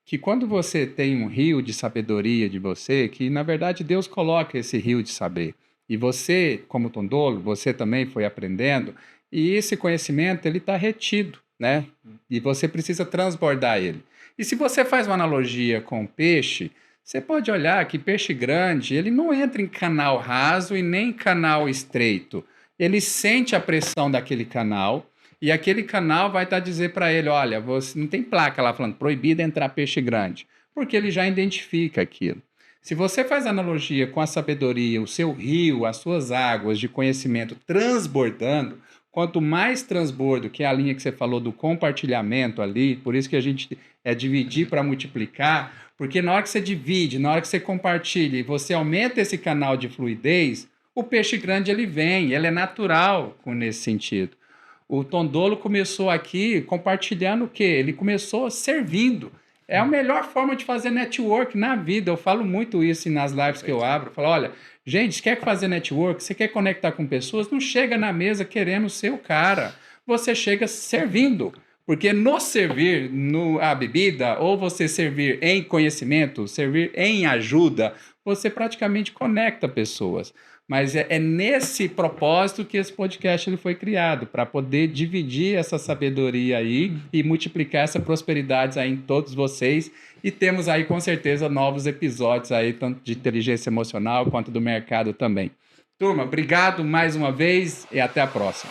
que quando você tem um rio de sabedoria de você, que na verdade Deus coloca esse rio de saber. E você, como Tondolo, você também foi aprendendo, e esse conhecimento ele está retido, né? E você precisa transbordar ele. E se você faz uma analogia com peixe, você pode olhar que peixe grande, ele não entra em canal raso e nem em canal estreito. Ele sente a pressão daquele canal e aquele canal vai estar dizer para ele, olha, você não tem placa lá falando proibido entrar peixe grande, porque ele já identifica aquilo. Se você faz analogia com a sabedoria, o seu rio, as suas águas de conhecimento transbordando, quanto mais transbordo, que é a linha que você falou do compartilhamento ali, por isso que a gente dividir para multiplicar, porque na hora que você divide, na hora que você compartilha e você aumenta esse canal de fluidez, o peixe grande ele vem, ele é natural nesse sentido. O Tondolo começou aqui compartilhando o quê? Ele começou servindo. É a melhor forma de fazer network na vida. Eu falo muito isso nas lives que eu abro. Eu falo, olha, gente, você quer fazer network, você quer conectar com pessoas, não chega na mesa querendo ser o cara. Você chega servindo. Porque no servir a bebida, ou você servir em conhecimento, servir em ajuda, você praticamente conecta pessoas. Mas é nesse propósito que esse podcast ele foi criado, para poder dividir essa sabedoria aí e multiplicar essa prosperidade aí em todos vocês. E temos aí, com certeza, novos episódios aí, tanto de inteligência emocional quanto do mercado também. Turma, obrigado mais uma vez e até a próxima.